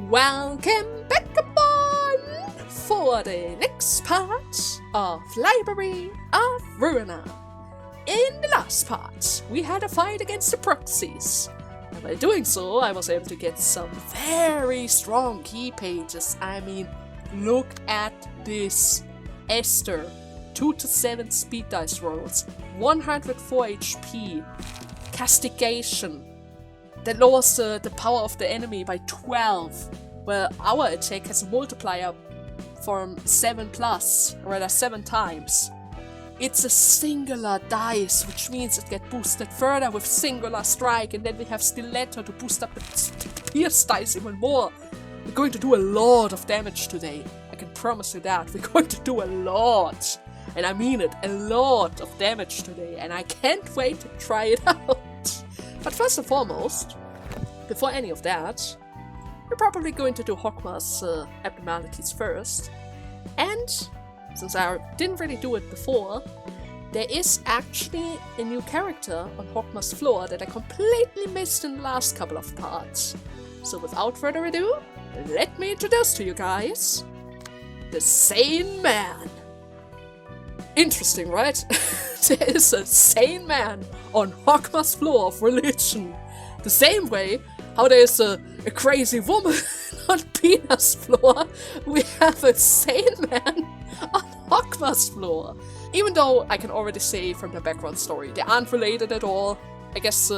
Welcome back upon for the next part of Library of Ruina. In the last part, we had a fight against the proxies. And by doing so, I was able to get some very strong key pages. I mean, look at this. Esther, 2 to 7 speed dice rolls, 104 HP, castigation, that lowers the power of the enemy by 12, where our attack has a multiplier from 7 plus, or rather 7 times. It's a singular dice, which means it gets boosted further with singular strike, and then we have stiletto to boost up the pierce dice even more. We're going to do a lot of damage today. I can promise you that. We're going to do a lot. And I mean it, a lot of damage today, and I can't wait to try it out. But first and foremost, before any of that, we're probably going to do Hogma's abnormalities first. And since I didn't really do it before, there is actually a new character on Hogma's floor that I completely missed in the last couple of parts. So without further ado, let me introduce to you guys the Sane Man. Interesting, right? There is a sane man on Hogma's floor of religion. The same way how there's a crazy woman on Pina's floor, we have a sane man on Hogma's floor. Even though I can already say from the background story, they aren't related at all. I guess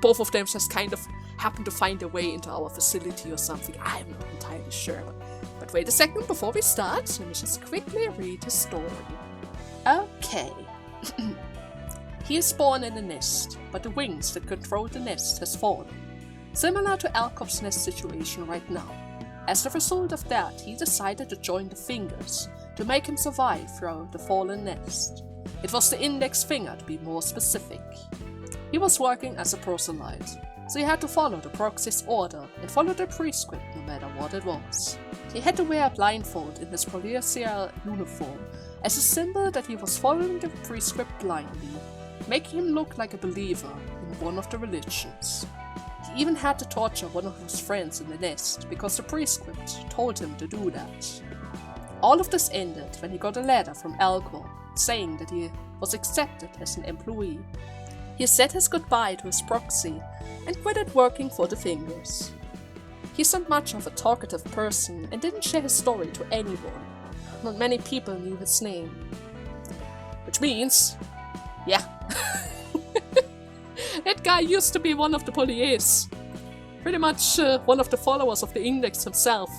both of them just kind of happen to find their way into our facility or something. I'm not entirely sure. But wait a second, before we start, let me just quickly read his story. Okay. He is born in a nest, but the wings that control the nest has fallen. Similar to Alkov's nest situation right now. As a result of that, he decided to join the fingers to make him survive through the fallen nest. It was the index finger to be more specific. He was working as a proselyte, so he had to follow the proxy's order and follow the prescript no matter what it was. He had to wear a blindfold in his policial uniform as a symbol that he was following the prescript blindly, making him look like a believer in one of the religions. He even had to torture one of his friends in the nest because the prescript told him to do that. All of this ended when he got a letter from Alcor saying that he was accepted as an employee. He said his goodbye to his proxy and quitted working for the Fingers. He's not much of a talkative person and didn't share his story to anyone. Not many people knew his name. Which means, yeah, that guy used to be one of the police. Pretty much one of the followers of the Index himself.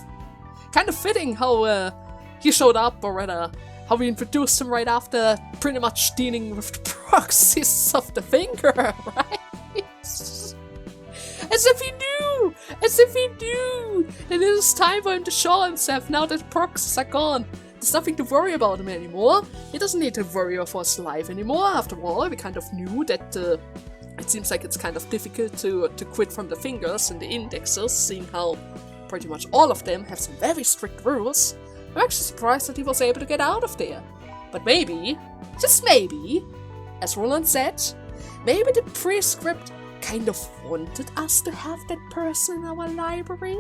Kind of fitting how he showed up, or rather, how we introduced him right after pretty much dealing with the proxies of the Finger, right? As if he knew! As if he knew! And it is time for him to show himself now that the proxies are gone. There's nothing to worry about him anymore. He doesn't need to worry for his life anymore. After all, we kind of knew that it seems like it's kind of difficult to quit from the Fingers and the Indexes, seeing how pretty much all of them have some very strict rules. I'm actually surprised that he was able to get out of there. But maybe, just maybe, as Roland said, maybe the prescript kind of wanted us to have that person in our library.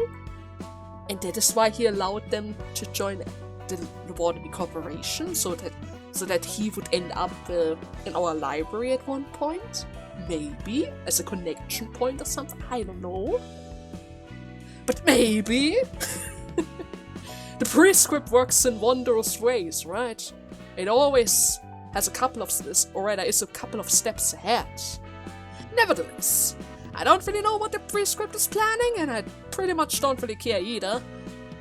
And that is why he allowed them to join the Waterby Corporation, so that he would end up in our library at one point. Maybe, as a connection point or something, I don't know. But maybe! The prescript works in wondrous ways, right? It always has a couple of steps ahead. Nevertheless, I don't really know what the prescript is planning, and I pretty much don't really care either.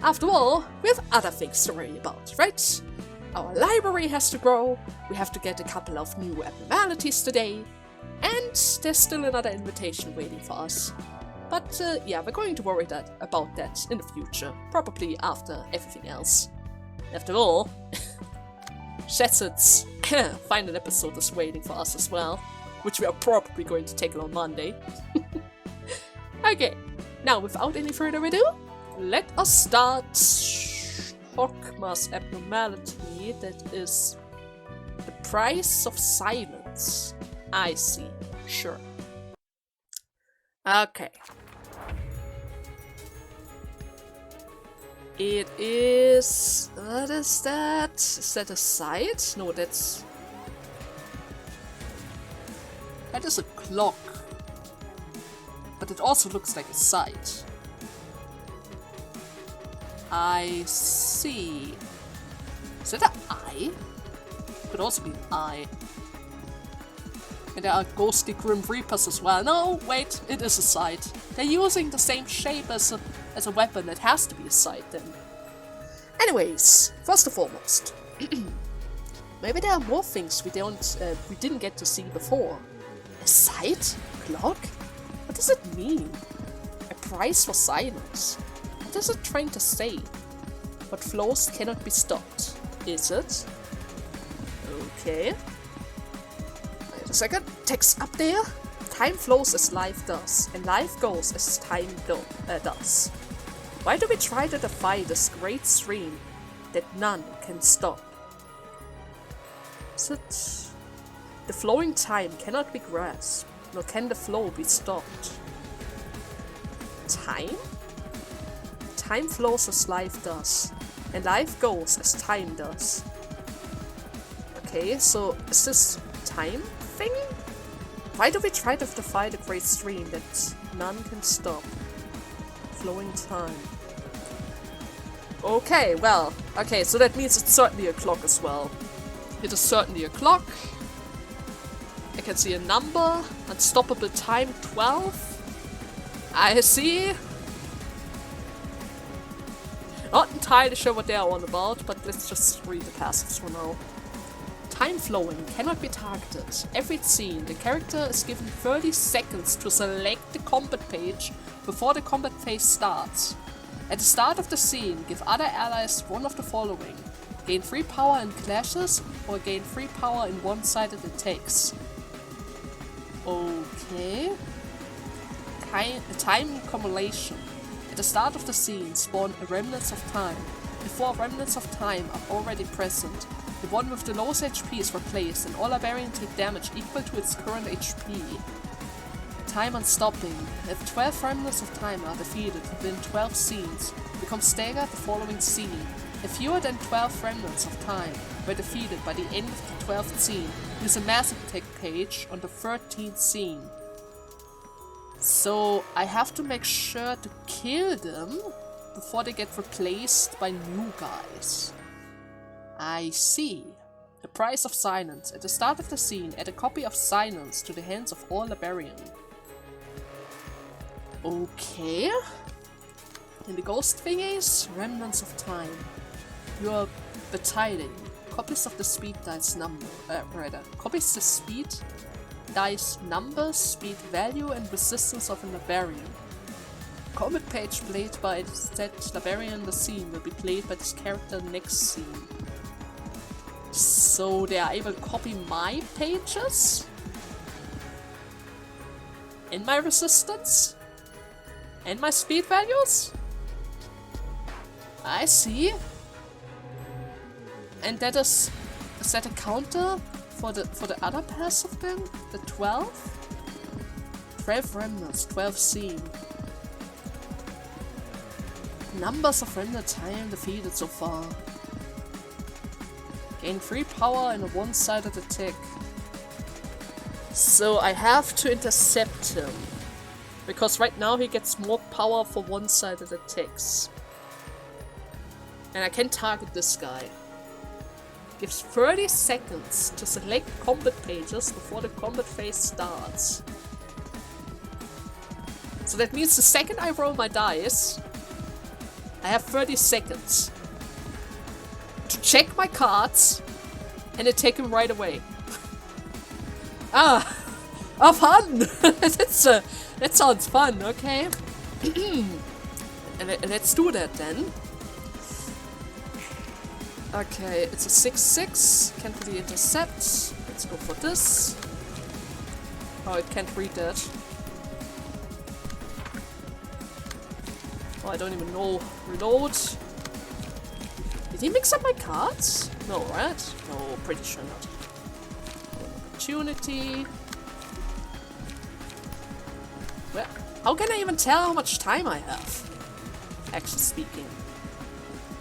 After all, we have other things to worry about, right? Our library has to grow, we have to get a couple of new abnormalities today, and there's still another invitation waiting for us. But yeah, we're going to worry about that in the future, probably after everything else. After all, Shetset's final episode is waiting for us as well, which we are probably going to tackle on Monday. Okay, now without any further ado, let us start Hogma's abnormality, that is the price of silence. I see, sure. Okay. It is... what is that? Is that a sight? No, that's... that is a clock. But it also looks like a sight. I see. Is that an eye? Could also be an eye. And there are ghostly Grim Reapers as well. No, wait, it is a sight. They're using the same shape as a weapon. It has to be a sight then. Anyways, first and foremost, maybe there are more things we didn't get to see before. A sight? Clock? What does it mean? A price for silence? What is it trying to say? What flows cannot be stopped. Is it? Okay. Wait a second. Text up there. Time flows as life does, and life goes as time does. Why do we try to defy this great stream that none can stop? Is it... the flowing time cannot be grasped, nor can the flow be stopped. Time? Time flows as life does, and life goes as time does. Okay, so is this time thing? Why do we try to defy the great stream that none can stop? Flowing time. Okay, well, okay, so that means it's certainly a clock as well. It is certainly a clock. I can see a number. Unstoppable time 12. I see. Not entirely sure what they are all about, but let's just read the passages for now. Time flowing cannot be targeted. Every scene, the character is given 30 seconds to select the combat page before the combat phase starts. At the start of the scene, give other allies one of the following. Gain free power in clashes, or gain free power in one-sided attacks. Okay. Time accumulation. At the start of the scene, spawn a remnants of time. Before remnants of time are already present, the one with the lowest HP is replaced, and all Barbarians take damage equal to its current HP. Time unstopping. If 12 remnants of time are defeated within 12 scenes, become staggered the following scene. If fewer than 12 remnants of time were defeated by the end of the 12th scene, use a massive attack page on the 13th scene. So I have to make sure to kill them before they get replaced by new guys. I see. The price of silence. At the start of the scene, add a copy of silence to the hands of all Barbarian. Okay. And the ghost thingies? Remnants of time. You are betiding. Copies of the speed dice number. Copies the speed dice number, speed value, and resistance of a Barbarian. Combat page played by that Barbarian the scene will be played by this character next scene. So they are able to copy my pages? And my resistance? And my speed values? I see. And that is that a counter for the other passive then? The 12? 12 remnants, 12 scene. Numbers of remnant time defeated so far. Gain free power in a one-sided attack. So I have to intercept him. Because right now he gets more power for one-sided attacks. And I can target this guy. Gives 30 seconds to select combat pages before the combat phase starts. So that means the second I roll my dice, I have 30 seconds to check my cards and attack him right away. Fun! That sounds fun, okay. And let's do that then. Okay, it's a 6-6. Can't really intercept. Let's go for this. Oh, it can't read that. Oh, I don't even know. Reload. Did he mix up my cards? No, right? No, pretty sure not. Opportunity. Well, how can I even tell how much time I have? Actually speaking.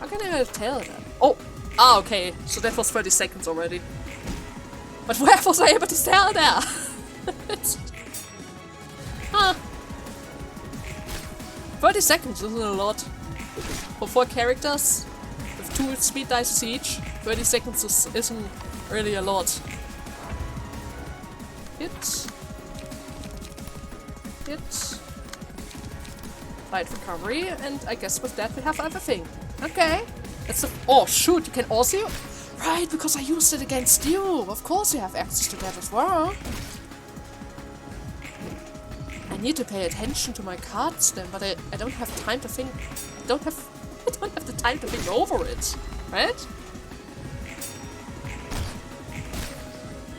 How can I tell that? Oh! Ah, okay. So that was 30 seconds already. But where was I able to tell there? Huh. 30 seconds isn't a lot. For 4 characters, with 2 speed dice each, 30 seconds isn't really a lot. Hit. Hit. Light recovery, and I guess with that we have everything. Okay. That's a— oh shoot, you can also— right, because I used it against you. Of course you have access to that as well. I need to pay attention to my cards then, but I don't have time to think. I don't have the time to think over it, right?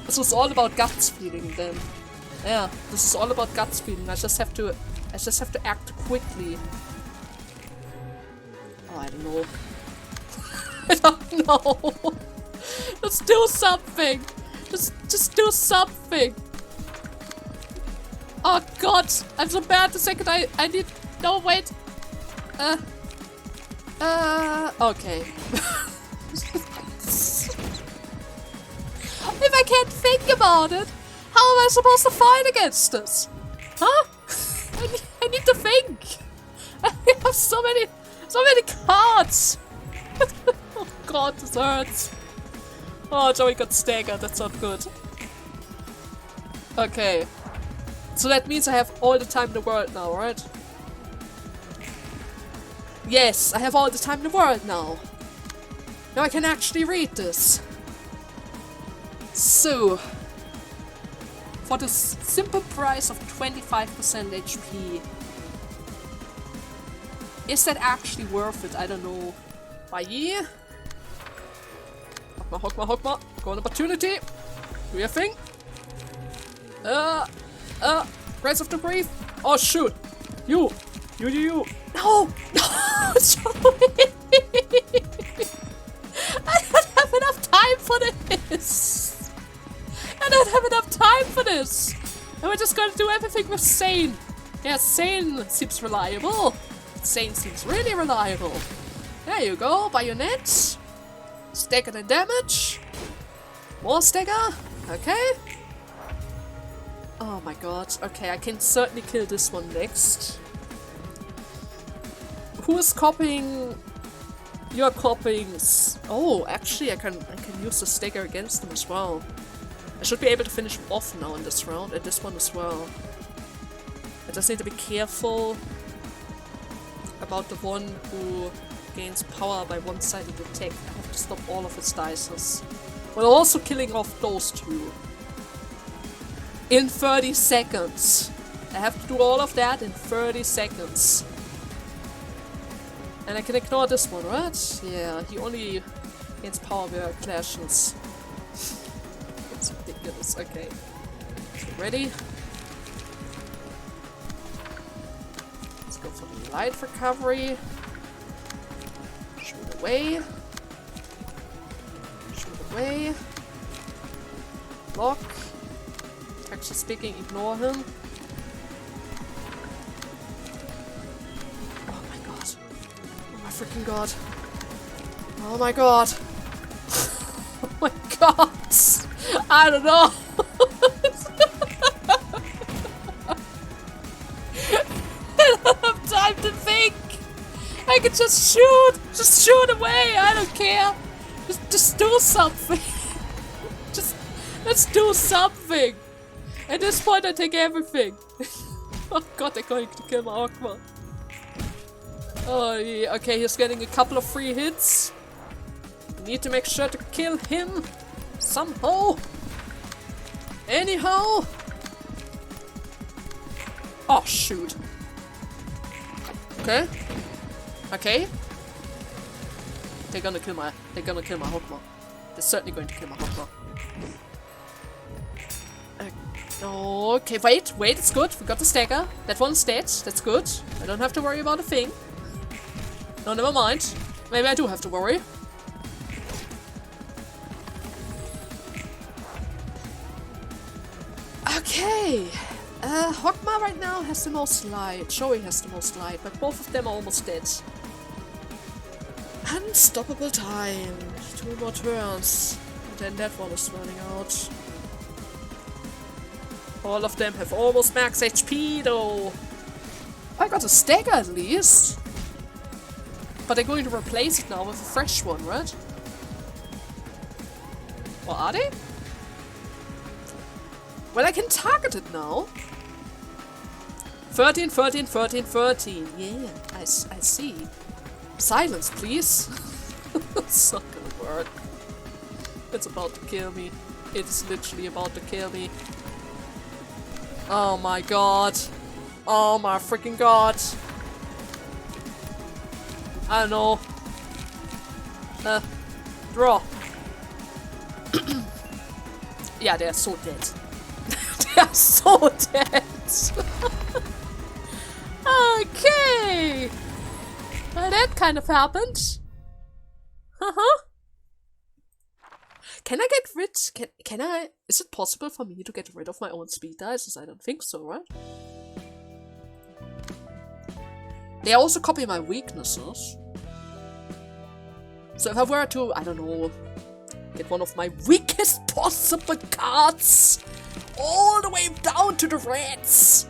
This is all about guts feeling then. Yeah, this is all about guts feeling. I just have to act quickly. Oh, I don't know. I don't know. Just do something. Just do something. Oh god, I'm so bad. The second I need— no, wait. Okay. If I can't think about it, how am I supposed to fight against this? Huh? I need to think. I have so many cards. Oh god, this hurts. Oh, Joey got staggered. That's not good. Okay. So that means I have all the time in the world now, right? Yes, I have all the time in the world now. Now I can actually read this. So, for the simple price of 25% HP, is that actually worth it? I don't know. Bye. Hogma. Go on opportunity. Do your thing. Rise of the Brave. Oh shoot. You. No! No! Joey! I don't have enough time for this! I don't have enough time for this! And we're just gonna do everything with Sane. Yeah, Sane seems reliable. Sane seems really reliable. There you go, bayonet. Stagger and damage. More stagger. Okay. Oh my god. Okay, I can certainly kill this one next. Who is copying? You're copying. Oh, actually, I can use the stagger against them as well. I should be able to finish him off now in this round, and this one as well. I just need to be careful about the one who gains power by one-sided attack. I have to stop all of his dices. While also killing off those two. In 30 seconds. I have to do all of that in 30 seconds. And I can ignore this one, right? Yeah, he only gains power via clashes. That's ridiculous. Okay. Ready? Let's go for the light recovery. Shoot away. Shoot away. Block. Actually speaking, ignore him. Oh my god. Oh my freaking god. Oh my god. Oh my god. I don't know. I don't have time to think. I can just shoot. Just shoot away. I don't care. Just do something. Let's do something. At this point, I take everything. Oh god, they're going to kill my Ozma. Oh yeah, okay, he's getting a couple of free hits. Need to make sure to kill him somehow. Anyhow. Oh shoot. Okay. Okay. They're gonna kill my Ozma. They're certainly going to kill my Ozma. Okay, wait, it's good. We got the stagger. That one's dead. That's good. I don't have to worry about a thing. No, never mind. Maybe I do have to worry. Okay. Ozma right now has the most light. Joey has the most light, but both of them are almost dead. Unstoppable time. 2 more turns. And then that one is running out. All of them have almost max HP though. I got a stagger at least. But they're going to replace it now with a fresh one, right? Or are they? Well, I can target it now. 13, 13, 13, 13. Yeah, I see. Silence, please. It's not gonna work. It's about to kill me. It's literally about to kill me. Oh my god. Oh my freaking god. I don't know. Draw. Yeah, they're so dead. They are so dead. Okay. Well, that kind of happened. Can I get rid? Can I? Is it possible for me to get rid of my own speed dice? I don't think so, right? They also copy my weaknesses. So if I were to, I don't know, get one of my weakest possible cards all the way down to the reds.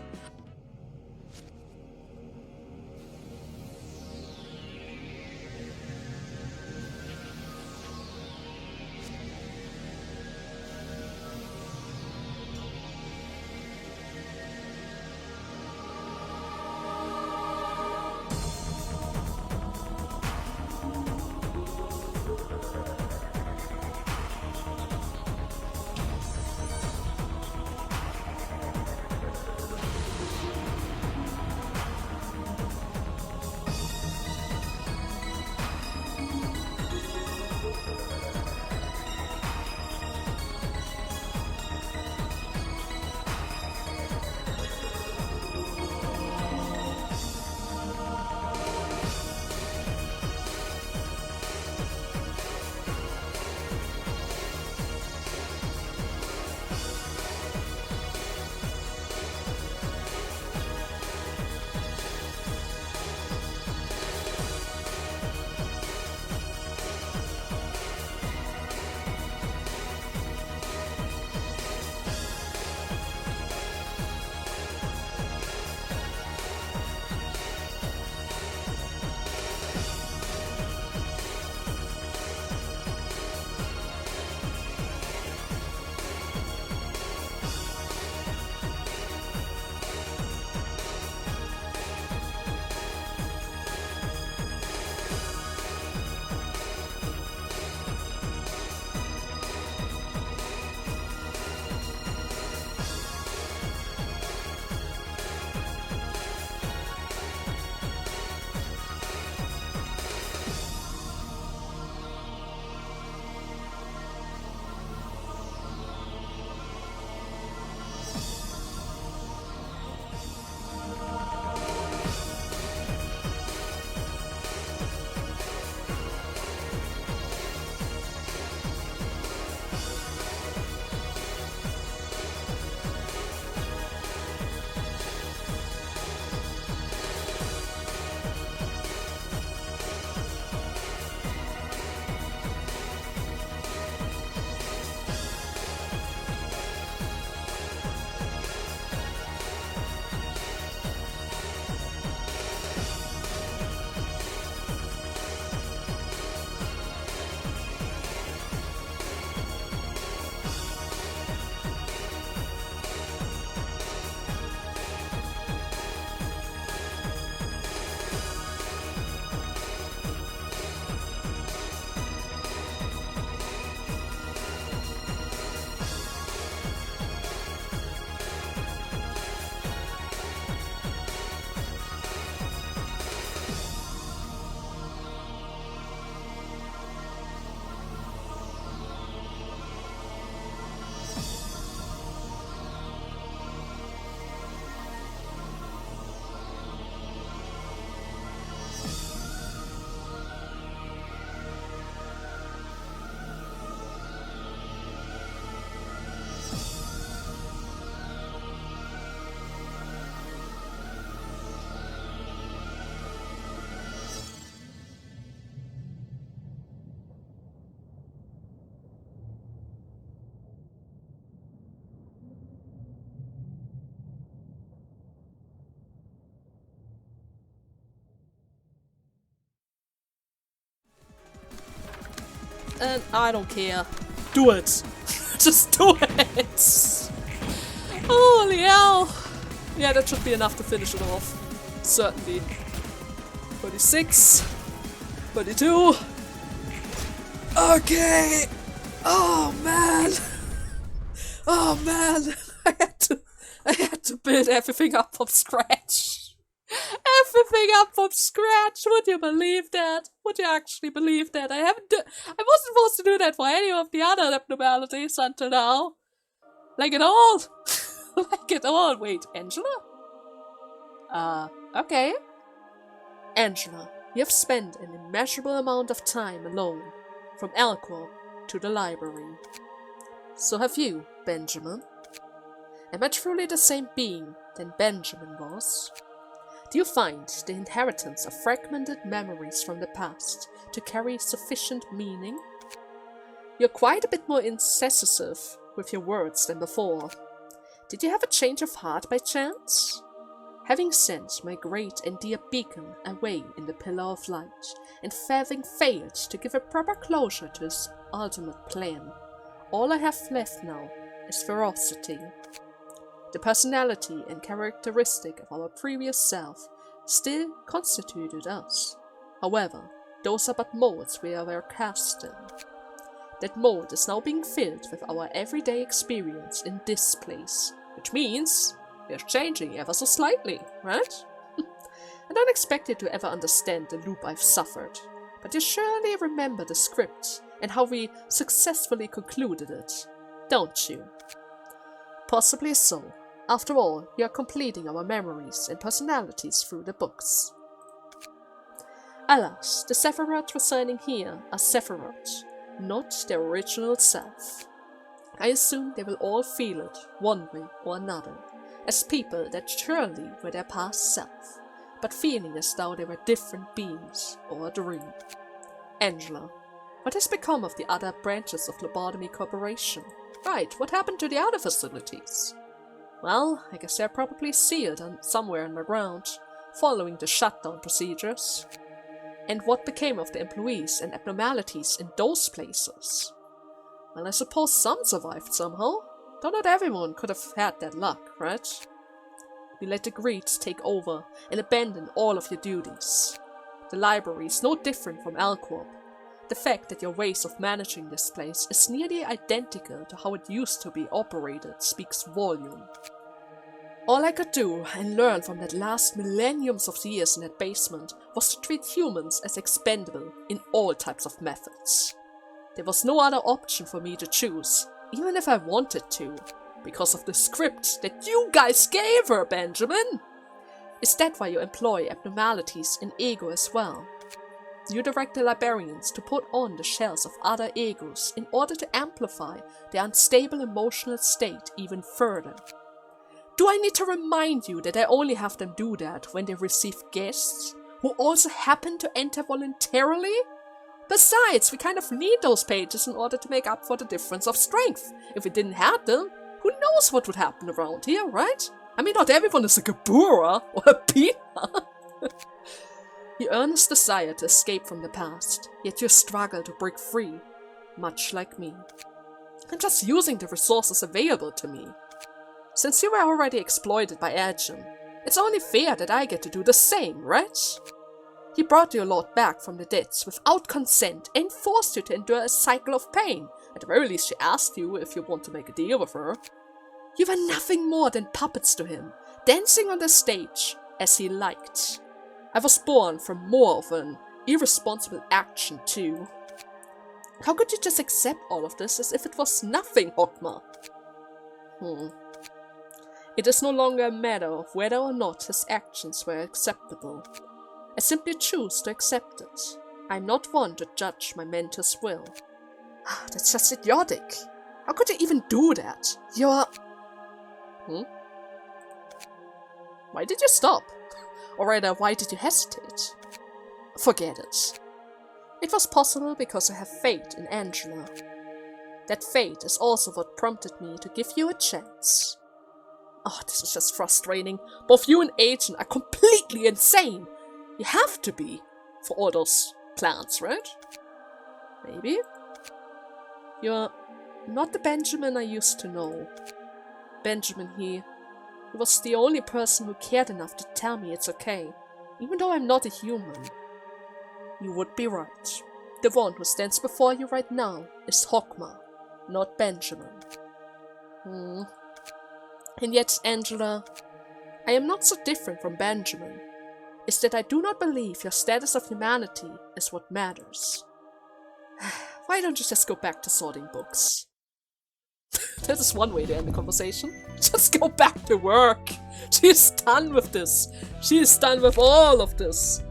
and I don't care. Do it. Just do it. Holy hell. Yeah, that should be enough to finish it off. Certainly. 36. 32. Okay. Oh man. Oh man. I had to build everything up from scratch. Everything up from scratch. Would you believe that? Would you actually believe that? I wasn't supposed to do that for any of the other abnormalities until now. Like at all. Like at all. Wait, Angela? Okay. Angela, you have spent an immeasurable amount of time alone, from Alcorp to the library. So have you, Benjamin. Am I truly the same being than Benjamin was? Do you find the inheritance of fragmented memories from the past to carry sufficient meaning? You're quite a bit more incisive with your words than before. Did you have a change of heart by chance? Having sent my great and dear beacon away in the Pillar of Light, and having failed to give a proper closure to his ultimate plan, all I have left now is ferocity. The personality and characteristic of our previous self still constituted us. However, those are but molds we were cast in. That mold is now being filled with our everyday experience in this place, which means we're changing ever so slightly, right? I don't expect you to ever understand the loop I've suffered, but you surely remember the script and how we successfully concluded it, don't you? Possibly so. After all, you are completing our memories and personalities through the books. Alas, the Sephiroth residing here are Sephiroth, not their original self. I assume they will all feel it, one way or another, as people that surely were their past self, but feeling as though they were different beings or a dream. Angela, what has become of the other branches of Lobotomy Corporation? Right, what happened to the other facilities? Well, I guess they're probably sealed somewhere underground, following the shutdown procedures. And what became of the employees and abnormalities in those places? Well, I suppose some survived somehow, though not everyone could have had that luck, right? You let the greeds take over and abandon all of your duties. The library is no different from Alcorp. The fact that your ways of managing this place is nearly identical to how it used to be operated speaks volume. All I could do and learn from that last millenniums of years in that basement was to treat humans as expendable in all types of methods. There was no other option for me to choose, even if I wanted to, because of the script that you guys gave her, Benjamin! Is that why you employ abnormalities in ego as well? You direct the librarians to put on the shells of other egos in order to amplify their unstable emotional state even further. Do I need to remind you that I only have them do that when they receive guests, who also happen to enter voluntarily? Besides, we kind of need those pages in order to make up for the difference of strength. If we didn't have them, who knows what would happen around here, right? I mean, not everyone is a Gabura or a Pina. You earnest desire to escape from the past, yet you struggle to break free, much like me. I'm just using the resources available to me. Since you were already exploited by Agent, it's only fair that I get to do the same, right? He brought your lord back from the dead without consent and forced you to endure a cycle of pain. At the very least, she asked you if you want to make a deal with her. You were nothing more than puppets to him, dancing on the stage as he liked. I was born from more of an irresponsible action too. How could you just accept all of this as if it was nothing, Ozma? It is no longer a matter of whether or not his actions were acceptable. I simply choose to accept it. I'm not one to judge my mentor's will. That's just idiotic. How could you even do that? You're... Why did you stop? Or rather, why did you hesitate? Forget it. It was possible because I have faith in Angela. That faith is also what prompted me to give you a chance. Oh, this is just frustrating. Both you and Agent are completely insane. You have to be, for all those plans, right? Maybe? You're not the Benjamin I used to know. Benjamin, he was the only person who cared enough to tell me it's okay, even though I'm not a human. You would be right. The one who stands before you right now is Hogma, not Benjamin. And yet, Angela, I am not so different from Benjamin. It's that I do not believe your status of humanity is what matters. Why don't you just go back to sorting books? That is one way to end the conversation. Just go back to work. She's done with this. She's done with all of this.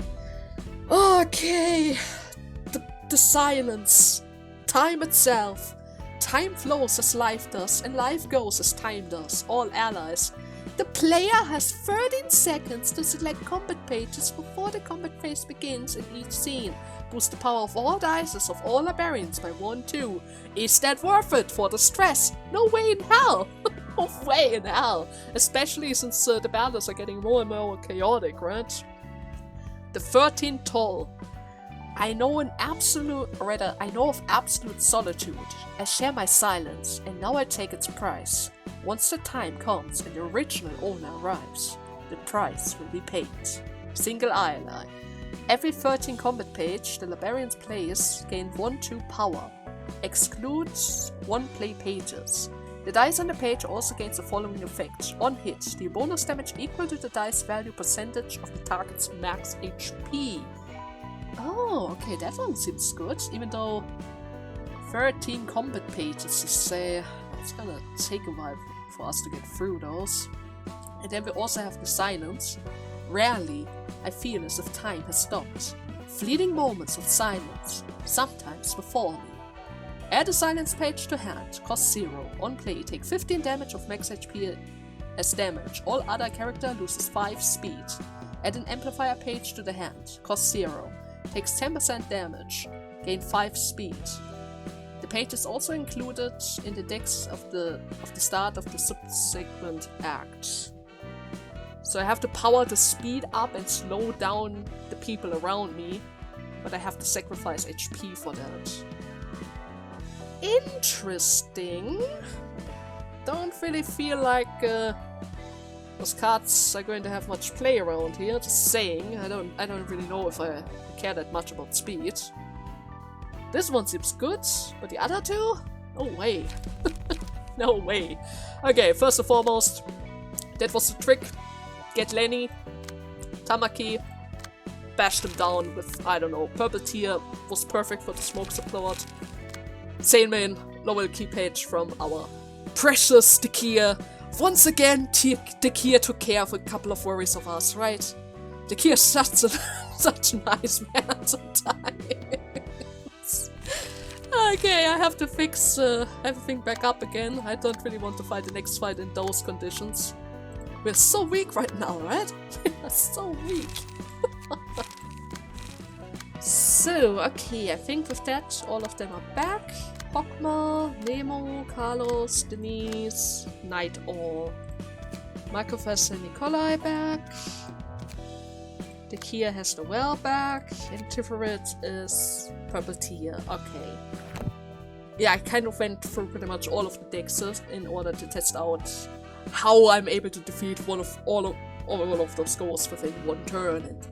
Okay. The silence. Time itself. Time flows as life does, and life goes as time does. All allies. The player has 13 seconds to select combat pages before the combat phase begins in each scene. Boost the power of all dices of all librarians by 1-2. Is that worth it for the stress? No way in hell! No way in hell! Especially since the battles are getting more and more chaotic, right? The 13 toll. I know of absolute solitude. I share my silence, and now I take its price. Once the time comes and the original owner arrives, the price will be paid. Single ally. Every 13 combat page the librarians plays gain 1-2 power. Excludes 1 play pages. The dice on the page also gains the following effect. On hit, the bonus damage equal to the dice value percentage of the target's max HP. Oh, okay, that one seems good, even though 13 combat pages is it's gonna take a while for us to get through those. And then we also have the silence. Rarely, I feel as if time has stopped. Fleeting moments of silence, sometimes before me. Add a silence page to hand, cost 0. On play, take 15 damage of max HP as damage. All other character loses 5 speed. Add an amplifier page to the hand, cost 0. Takes 10% damage, gain 5 speed. The page is also included in the decks of the start of the subsequent act. So I have to power the speed up and slow down the people around me, but I have to sacrifice HP for that. Interesting. Don't really feel like those cards are going to have much play around here. Just saying. I don't really know if I care that much about speed. This one seems good, but the other two? No way. No way. Okay, first and foremost, that was the trick. Get Lenny, Tamaki, bash them down with, I don't know, purple tier was perfect for the smoke support. Sailmain, lower key page from our precious Dekia. Once again, Dekia took care of a couple of worries of us, right? Dekia is such a nice man sometimes. Okay, I have to fix everything back up again. I don't really want to fight the next fight in those conditions. We're so weak right now, right? We're so weak. So, okay, I think with that, all of them are back. Hogma, Nemo, Carlos, Denise, Night All. My Professor Nikolai back. Dekia has the well back. And Tiferet is purple tier. Okay. Yeah, I kind of went through pretty much all of the decks in order to test out how I'm able to defeat all of those ghosts within one turn. And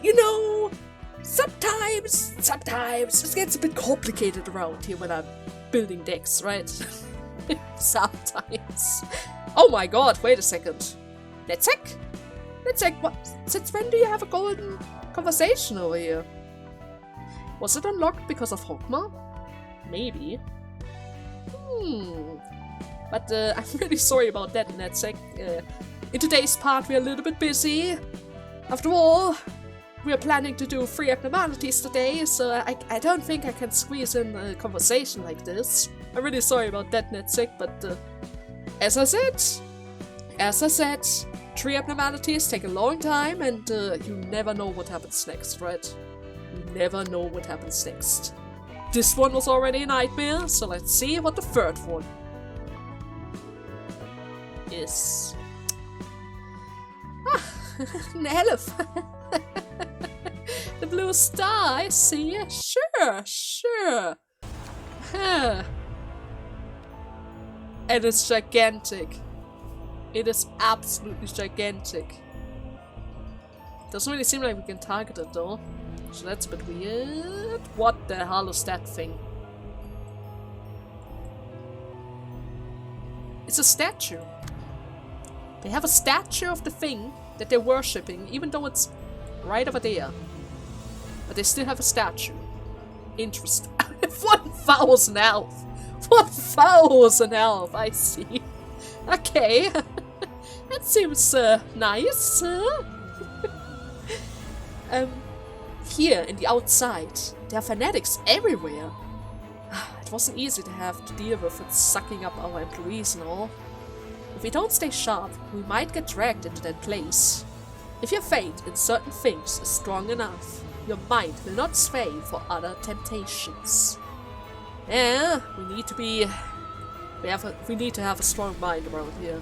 you know, sometimes it gets a bit complicated around here when I'm building decks, right? Sometimes. Oh my god, wait a second. Netzek, what? Since when do you have a golden conversation over here? Was it unlocked because of Hogma? Maybe. But I'm really sorry about that, Netzek. In today's part, we're a little bit busy. After all, we're planning to do 3 abnormalities today, so I don't think I can squeeze in a conversation like this. I'm really sorry about that, Netzek, but as I said, 3 abnormalities take a long time, and you never know what happens next, right? You never know what happens next. This one was already a nightmare, so let's see what the third one is. An elephant. The blue star, I see. Sure. Huh. And it's gigantic. It is absolutely gigantic. Doesn't really seem like we can target it though. So that's a bit weird. What the hell is that thing? It's a statue. They have a statue of the thing that they're worshipping, even though it's right over there. But they still have a statue. Interesting. 1,000 health! 1,000 health, I see. Okay. That seems nice. Here in the outside, there are fanatics everywhere. It wasn't easy to have to deal with it sucking up our employees and all. If we don't stay sharp, we might get dragged into that place. If your faith in certain things is strong enough, your mind will not sway for other temptations. Yeah, we need to have a strong mind around here.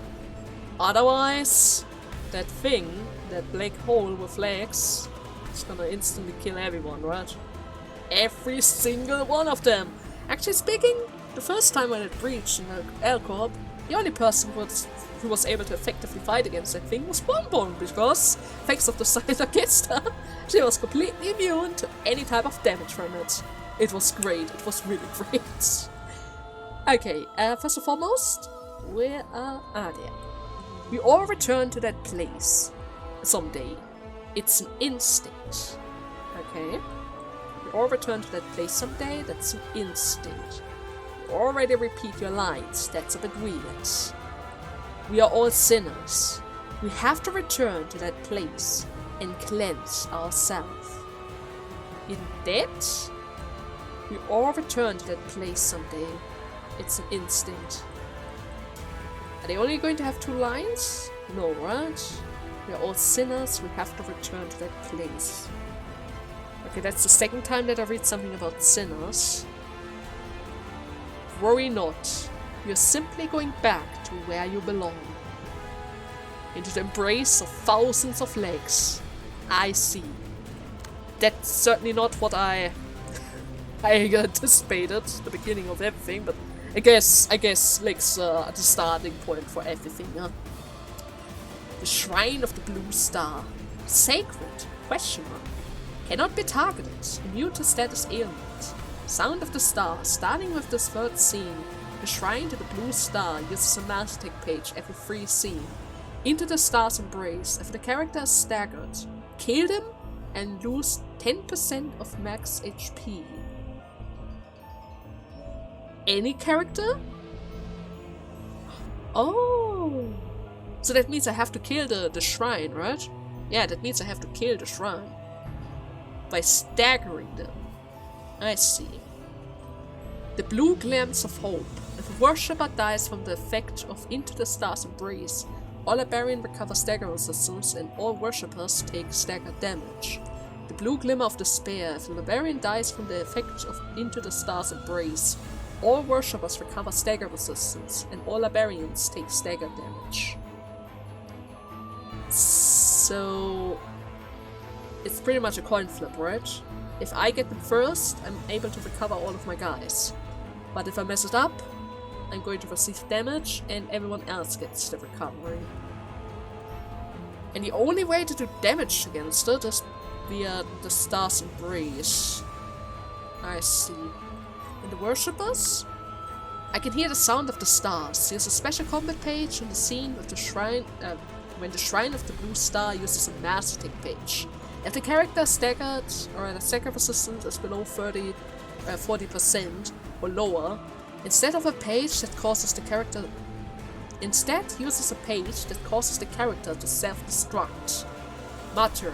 Otherwise, that thing, that black hole with legs, it's gonna instantly kill everyone, right? Every single one of them! Actually speaking, the first time when it breached in L-Corp, the only person who was able to effectively fight against that thing was Bonbon, because, thanks to the side against her, she was completely immune to any type of damage from it. It was great, it was really great. Okay, first and foremost, where are they? We all return to that place someday. It's an instinct. Okay? We all return to that place someday, that's an instinct. You already repeat your lines, that's a bit weird. We are all sinners. We have to return to that place and cleanse ourselves. In that, we all return to that place someday. It's an instinct. Are they only going to have 2 lines? No, right? We are all sinners, we have to return to that place. Okay, that's the second time that I read something about sinners. Worry not. You're simply going back to where you belong. Into the embrace of thousands of legs. I see. That's certainly not what I anticipated at the beginning of everything, but I guess legs are the starting point for everything, huh? The Shrine of the Blue Star. Sacred? Question mark. Cannot be targeted. Immune to status ailment. Sound of the Star. Starting with this third scene, the Shrine to the Blue Star uses a master tech page every 3 scene. Into the Star's embrace. If the character is staggered, kill them and lose 10% of max HP. Any character? Oh! So that means I have to kill the shrine, right? Yeah, that means I have to kill the shrine. By staggering them. I see. The blue glance of hope. If a worshipper dies from the effect of Into the Star's embrace, all Barbarian recover stagger resistance and all worshippers take stagger damage. The blue glimmer of despair. If a barbarian dies from the effect of Into the Star's embrace, all worshippers recover stagger resistance and all barbarians take stagger damage. So it's pretty much a coin flip, right? If I get them first, I'm able to recover all of my guys. But if I mess it up, I'm going to receive damage and everyone else gets the recovery. And the only way to do damage against it is via the Star's embrace. I see. And the worshippers? I can hear the sound of the stars. There's a special combat page in the scene with the shrine, when the Shrine of the Blue Star uses a master tech page. If the character is staggered or the stagger resistance is below 40% or lower, instead uses a page that causes the character to self-destruct. Matter.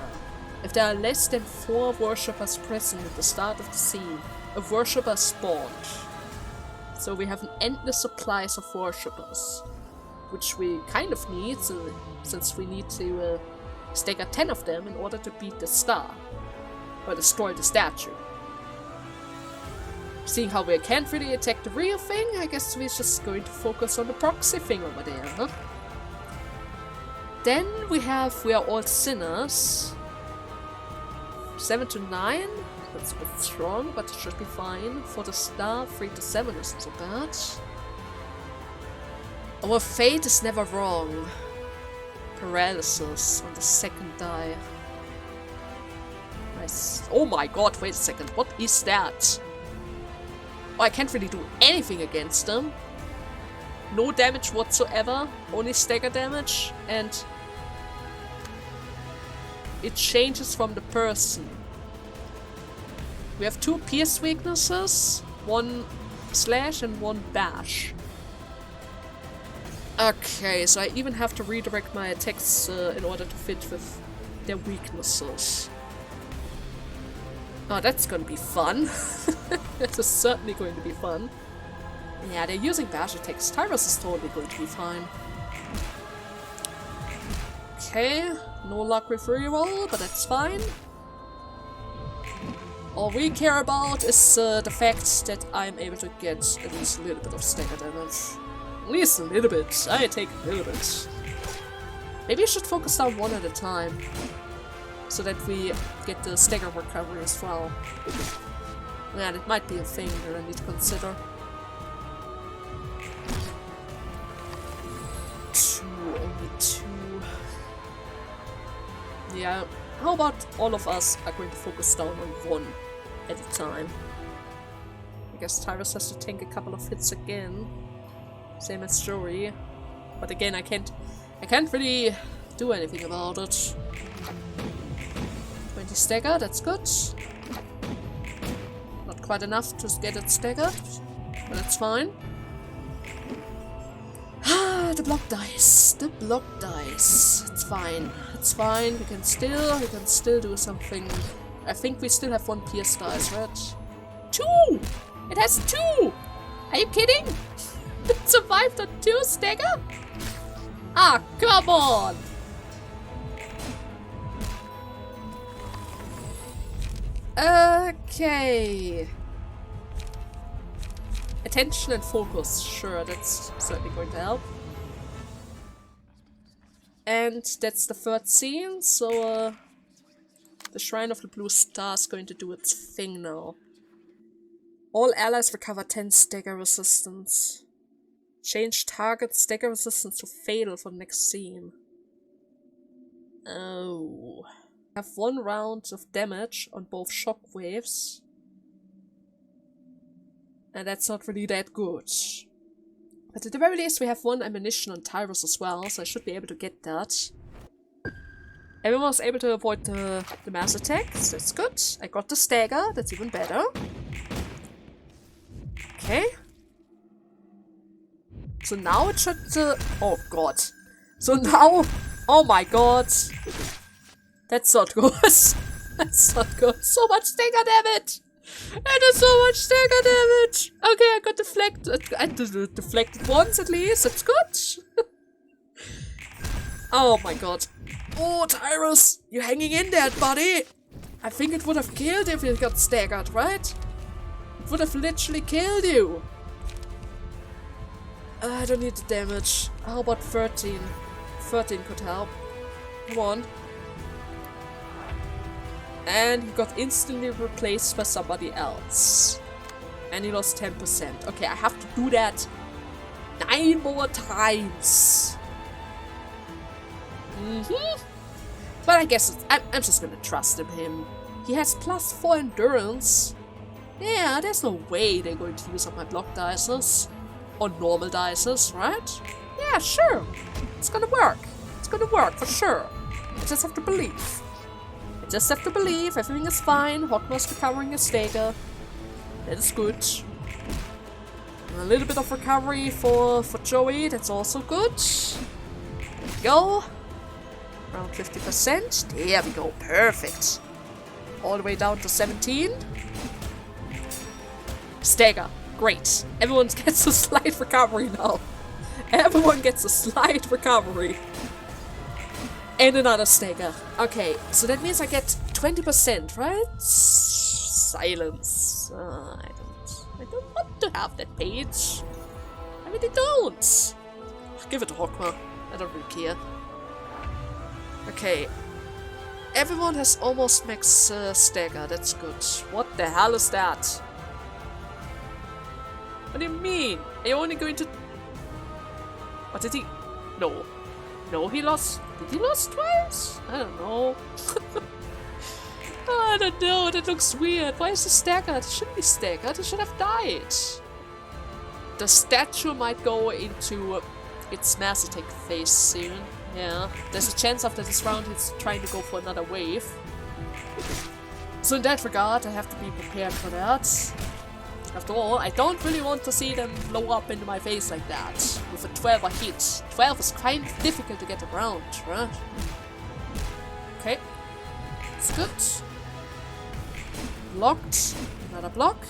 If there are less than 4 worshippers present at the start of the scene, a worshipper spawned. So we have an endless supplies of worshippers, which we kind of need, since we need to stagger 10 of them in order to beat the star, or destroy the statue. Seeing how we can't really attack the real thing, I guess we're just going to focus on the proxy thing over there, huh? Then we are all sinners. 7 to 9, that's a bit strong, but it should be fine. For the star, 3 to 7 isn't so bad. Our fate is never wrong. Paralysis on the second die. Nice. Oh my god, wait a second. What is that? Oh, I can't really do anything against them. No damage whatsoever. Only stagger damage. And it changes from the person. We have 2 pierce weaknesses. 1 slash and 1 bash. Okay, so I even have to redirect my attacks in order to fit with their weaknesses. Oh, that's gonna be fun. That is certainly going to be fun. Yeah, they're using bash attacks. Tyrus is totally going to be fine. Okay, no luck with reroll, but that's fine. All we care about is the fact that I'm able to get at least a little bit of stagger damage. At least a little bit. I take a little bit. Maybe I should focus down one at a time. So that we get the stagger recovery as well. Yeah, that might be a thing that I need to consider. 2, only 2. Yeah, how about all of us are going to focus down on 1 at a time? I guess Tyrus has to tank a couple of hits again. Same as Jory. But again, I can't really do anything about it. 20 stagger, that's good. Not quite enough to get it staggered, but that's fine. Ah, the block dice. The block dice. It's fine. It's fine. We can still do something. I think we still have 1 pierce dice, right? 2! It has 2! Are you kidding? It survived on 2 stagger? Ah, come on! Okay. Attention and focus. Sure, that's certainly going to help. And that's the 3rd scene, so the Shrine of the Blue Star is going to do its thing now. All allies recover 10 stagger resistance. Change target stagger resistance to fatal for the next scene. Oh. Have 1 round of damage on both shockwaves. And that's not really that good. But at the very least we have 1 ammunition on Tyrus as well, so I should be able to get that. Everyone was able to avoid the mass attacks, that's good. I got the stagger, that's even better. Okay. So now it should... oh god. So now... oh my god. That's not good. That's not good. So much stagger damage! That is so much stagger damage! Okay, I got deflected. I deflected once at least. That's good. Oh my god. Oh, Tyrus! You're hanging in there, buddy! I think it would have killed you if you got staggered, right? It would have literally killed you. I don't need the damage. How about 13? 13 could help. Come on. And he got instantly replaced by somebody else. And he lost 10%. Okay, I have to do that 9 more times. But I guess I'm just gonna trust him. He has +4 endurance. Yeah, there's no way they're going to use up my block dices. Or normal dices, right? Yeah, sure. It's gonna work. It's gonna work for sure. I just have to believe. I just have to believe everything is fine. Hotmo's recovering his stagger. That is good. And a little bit of recovery for Joey. That's also good. There we go. Around 50%. There we go. Perfect. All the way down to 17. Stagger. Great. Everyone gets a slight recovery now. Everyone gets a slight recovery. And another stagger. Okay, so that means I get 20%, right? Silence. I don't want to have that page. I really don't. Give it to Hotma. I don't really care. Okay. Everyone has almost max stagger. That's good. What the hell is that? What do you mean? Are you only going to... Or did he? No. No, he lost. Did he lose twice? I don't know. I don't know. That looks weird. Why is he staggered? He shouldn't be staggered. He should have died. The statue might go into its Massitek phase soon. Yeah. There's a chance after this round he's trying to go for another wave. So in that regard, I have to be prepared for that. After all, I don't really want to see them blow up into my face like that. With a 12 hit. 12 is kind of difficult to get around, right? Okay. That's good. Blocked. Another block.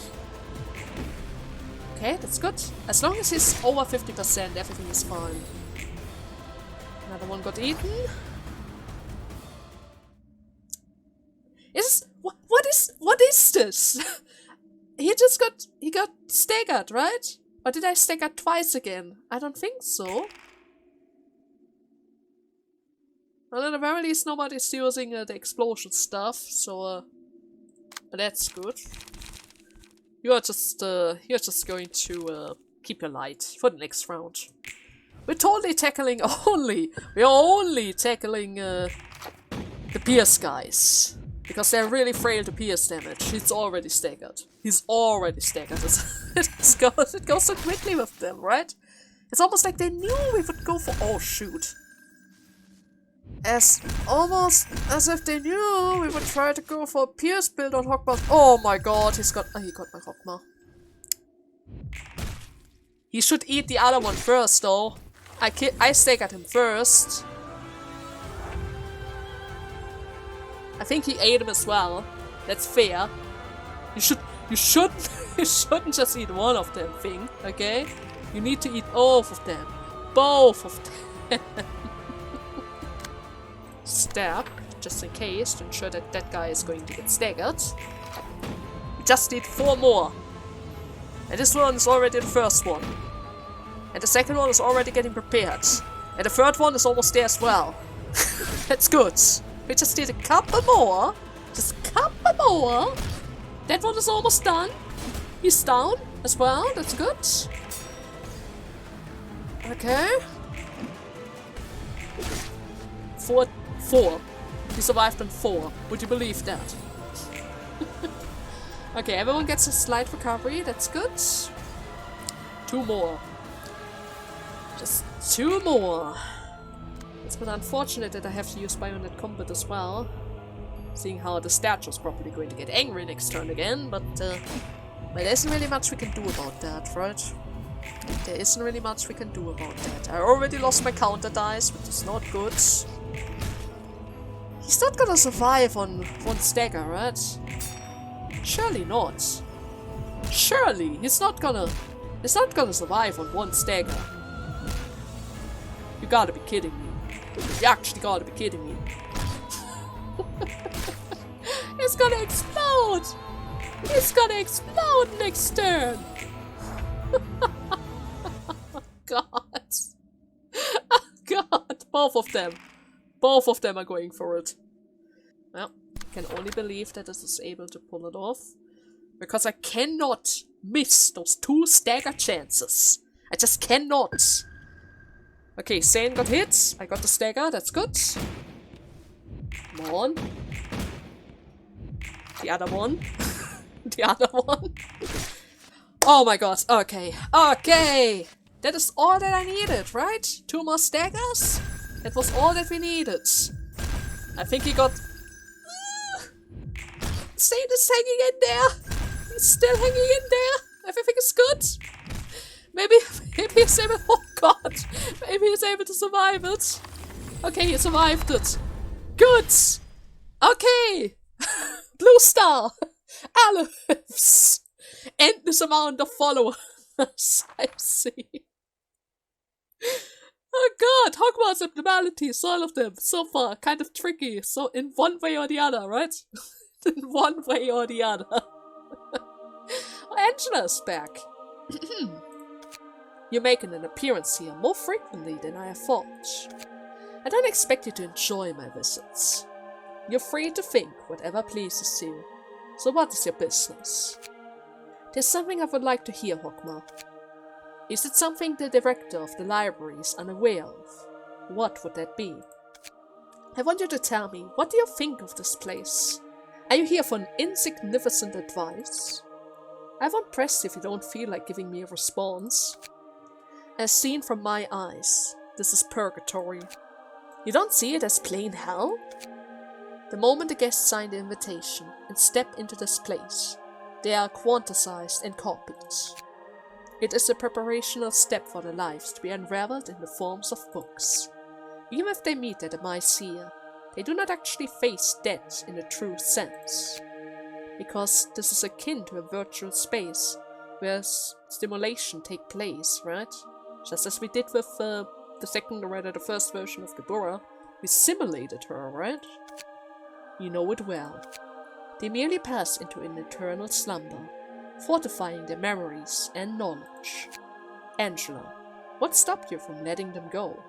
Okay, that's good. As long as he's over 50%, everything is fine. Another one got eaten. What is this? He got staggered, right? Or did I stagger twice again? I don't think so. Well, at the very least, nobody's using the explosion stuff, so but that's good. You're just going to keep your light for the next round. We're totally tackling we're only tackling the Pierce guys. Because they're really frail to pierce damage. He's already staggered. He's already staggered. It goes so quickly with them, right? It's almost like they knew we would go for— oh shoot. Almost as if they knew we would try to go for a pierce build on Hogma. Oh my god, he got my Hogma. He should eat the other one first though. I staggered him first. I think he ate him as well. That's fair. You shouldn't just eat one of them, okay? You need to eat both of them. Both of them. Stab, just in case, to ensure that that guy is going to get staggered. We just need 4 more. And this one is already the first one. And the second one is already getting prepared. And the third one is almost there as well. That's good. We just need a couple more. Just a couple more. That one is almost done. He's down as well. That's good. Okay. 4. He survived on 4. Would you believe that? Okay, everyone gets a slight recovery. That's good. 2 more. Just 2 more. It's been unfortunate that I have to use Bayonet Combat as well. Seeing how the statue is probably going to get angry next turn again, but well, there isn't really much we can do about that, right? There isn't really much we can do about that. I already lost my counter dice, which is not good. He's not gonna survive on 1 stagger, right? Surely not. Surely he's not gonna survive on 1 stagger. You gotta be kidding me. You actually gotta be kidding me. It's gonna explode! It's gonna explode next turn! Oh god. Oh god. Both of them. Both of them are going for it. Well, I can only believe that this is able to pull it off. Because I cannot miss those 2 stagger chances. I just cannot. Okay, Sane got hit. I got the stagger. That's good. Come on. The other one. The other one. Oh my god. Okay. Okay. That is all that I needed, right? 2 more staggers? That was all that we needed. I think he got... Sane is hanging in there. He's still hanging in there. Everything is good. Maybe he's able... Oh god. Maybe he's able to survive it. Okay, he survived it. Good. Okay. Blue star. Aloes. Endless amount of followers. I see. Oh god, Hogwarts abnormalities, all of them, so far, kind of tricky, so in one way or the other, right? In one way or the other. Angela's back. You're making an appearance here more frequently than I have thought. I don't expect you to enjoy my visits. You're free to think whatever pleases you. So what is your business? There's something I would like to hear, Hogma. Is it something the director of the library is unaware of? What would that be? I want you to tell me, what do you think of this place? Are you here for an insignificant advice? I won't press if you don't feel like giving me a response. As seen from my eyes, this is purgatory. You don't see it as plain hell? The moment the guests sign the invitation and step into this place, they are quantized and copied. It is a preparational step for their lives to be unraveled in the forms of books. Even if they meet their demise here, they do not actually face death in a true sense. Because this is akin to a virtual space where stimulation takes place, right? Just as we did with the second, or rather the first version of Deborah, we simulated her, right? You know it well. They merely pass into an eternal slumber, fortifying their memories and knowledge. Angela, what stopped you from letting them go?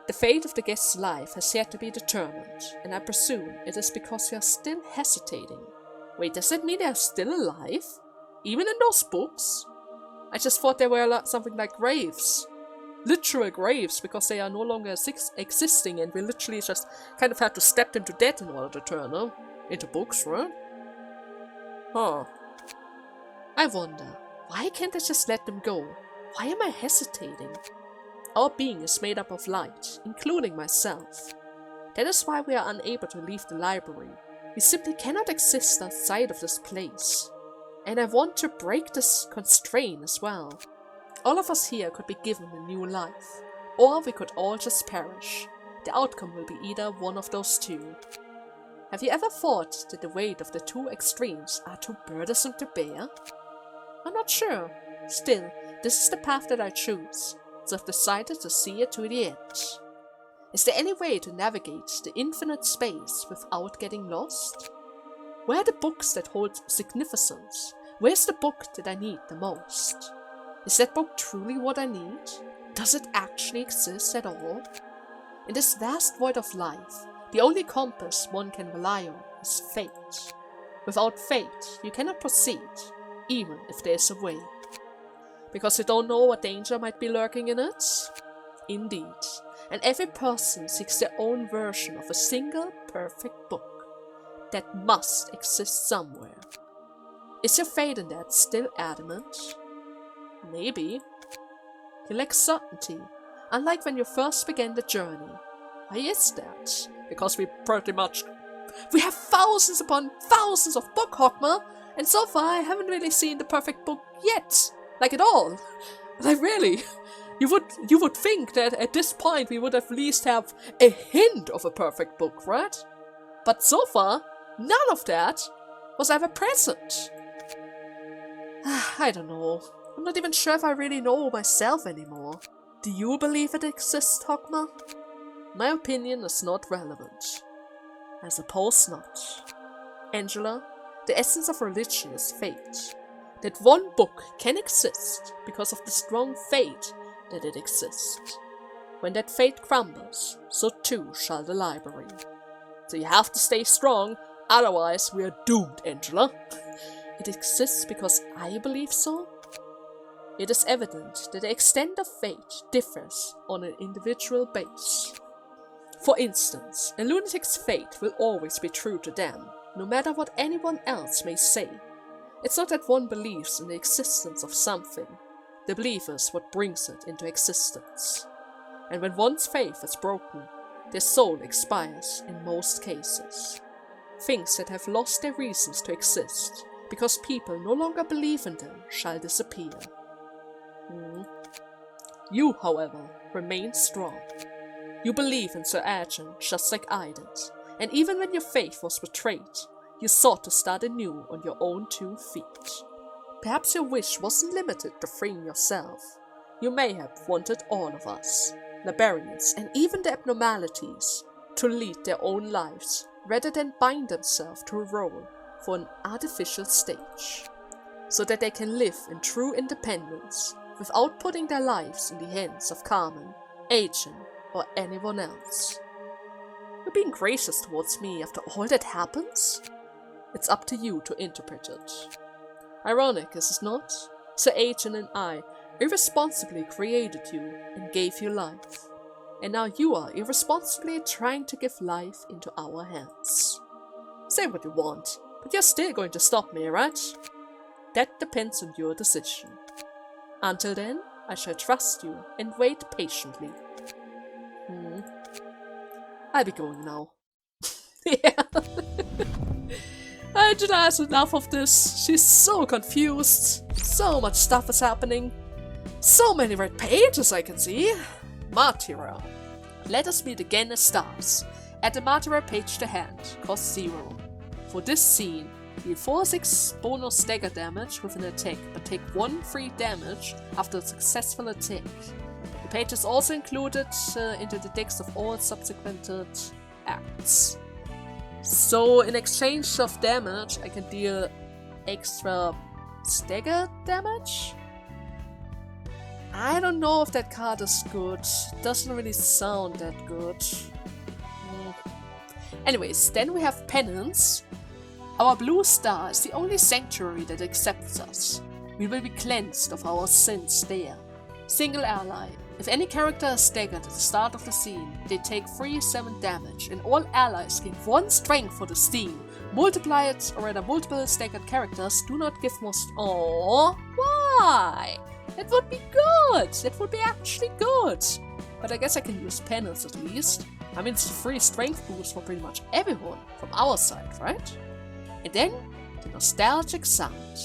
The fate of the guest's life has yet to be determined, and I presume it is because you are still hesitating. Wait, does that mean they are still alive? Even in those books? I just thought they were something like graves. Literal graves, because they are no longer existing, and we literally just kind of had to step them to death in order to turn them into books, right? Huh. I wonder, why can't I just let them go? Why am I hesitating? Our being is made up of light, including myself. That is why we are unable to leave the library. We simply cannot exist outside of this place. And I want to break this constraint as well. All of us here could be given a new life, or we could all just perish. The outcome will be either one of those two. Have you ever thought that the weight of the two extremes are too burdensome to bear? I'm not sure. Still, this is the path that I choose, so I've decided to see it to the end. Is there any way to navigate the infinite space without getting lost? Where are the books that hold significance? Where's the book that I need the most? Is that book truly what I need? Does it actually exist at all? In this vast void of life, the only compass one can rely on is fate. Without fate, you cannot proceed, even if there is a way. Because you don't know what danger might be lurking in it? Indeed, and every person seeks their own version of a single perfect book that must exist somewhere. Is your faith in that still adamant? Maybe. You lack certainty, unlike when you first began the journey. Why is that? Because we have thousands upon thousands of book, Hogma, and so far I haven't really seen the perfect book yet. Like at all. Like really. You would think that at this point we would at least have a hint of a perfect book, right? But so far, none of that was ever present. I don't know. I'm not even sure if I really know myself anymore. Do you believe it exists, Hogma? My opinion is not relevant. I suppose not. Angela, the essence of religion is fate. That one book can exist because of the strong fate that it exists. When that fate crumbles, so too shall the library. So you have to stay strong, otherwise we are doomed, Angela. It exists because I believe so? It is evident that the extent of fate differs on an individual base. For instance, a lunatic's fate will always be true to them, no matter what anyone else may say. It's not that one believes in the existence of something. The belief is what brings it into existence. And when one's faith is broken, their soul expires in most cases. Things that have lost their reasons to exist, because people no longer believe in them, shall disappear. You, however, remain strong. You believe in Sir Adrian just like I did, and even when your faith was betrayed, you sought to start anew on your own 2 feet. Perhaps your wish wasn't limited to freeing yourself. You may have wanted all of us, librarians and even the abnormalities, to lead their own lives rather than bind themselves to a role for an artificial stage, so that they can live in true independence without putting their lives in the hands of Carmen, Adrian, or anyone else. You're being gracious towards me after all that happens? It's up to you to interpret it. Ironic, is it not? Sir Agent and I irresponsibly created you and gave you life. And now you are irresponsibly trying to give life into our hands. Say what you want, but you're still going to stop me, right? That depends on your decision. Until then, I shall trust you and wait patiently. I'll be going now. Yeah. Angela has enough of this. She's so confused. So much stuff is happening. So many red pages I can see. Martyra. Let us meet again as stars. Add the Martyra page to hand. Cost 0. For this scene, deal 4/6 bonus stagger damage with an attack, but take 1 free damage after a successful attack. The page is also included into the decks of all subsequent acts. So in exchange of damage, I can deal extra stagger damage? I don't know if that card is good. Doesn't really sound that good. Anyways, then we have Penance. Our blue star is the only sanctuary that accepts us. We will be cleansed of our sins there. Single ally. If any character is staggered at the start of the scene, they take 3/7 damage, and all allies gain 1 strength for the scene. Multiply it, or rather multiple staggered characters do not give more Aww, why? That would be good! That would be actually good! But I guess I can use Penance at least. I mean, it's a free strength boost for pretty much everyone from our side, right? And then, the nostalgic sound.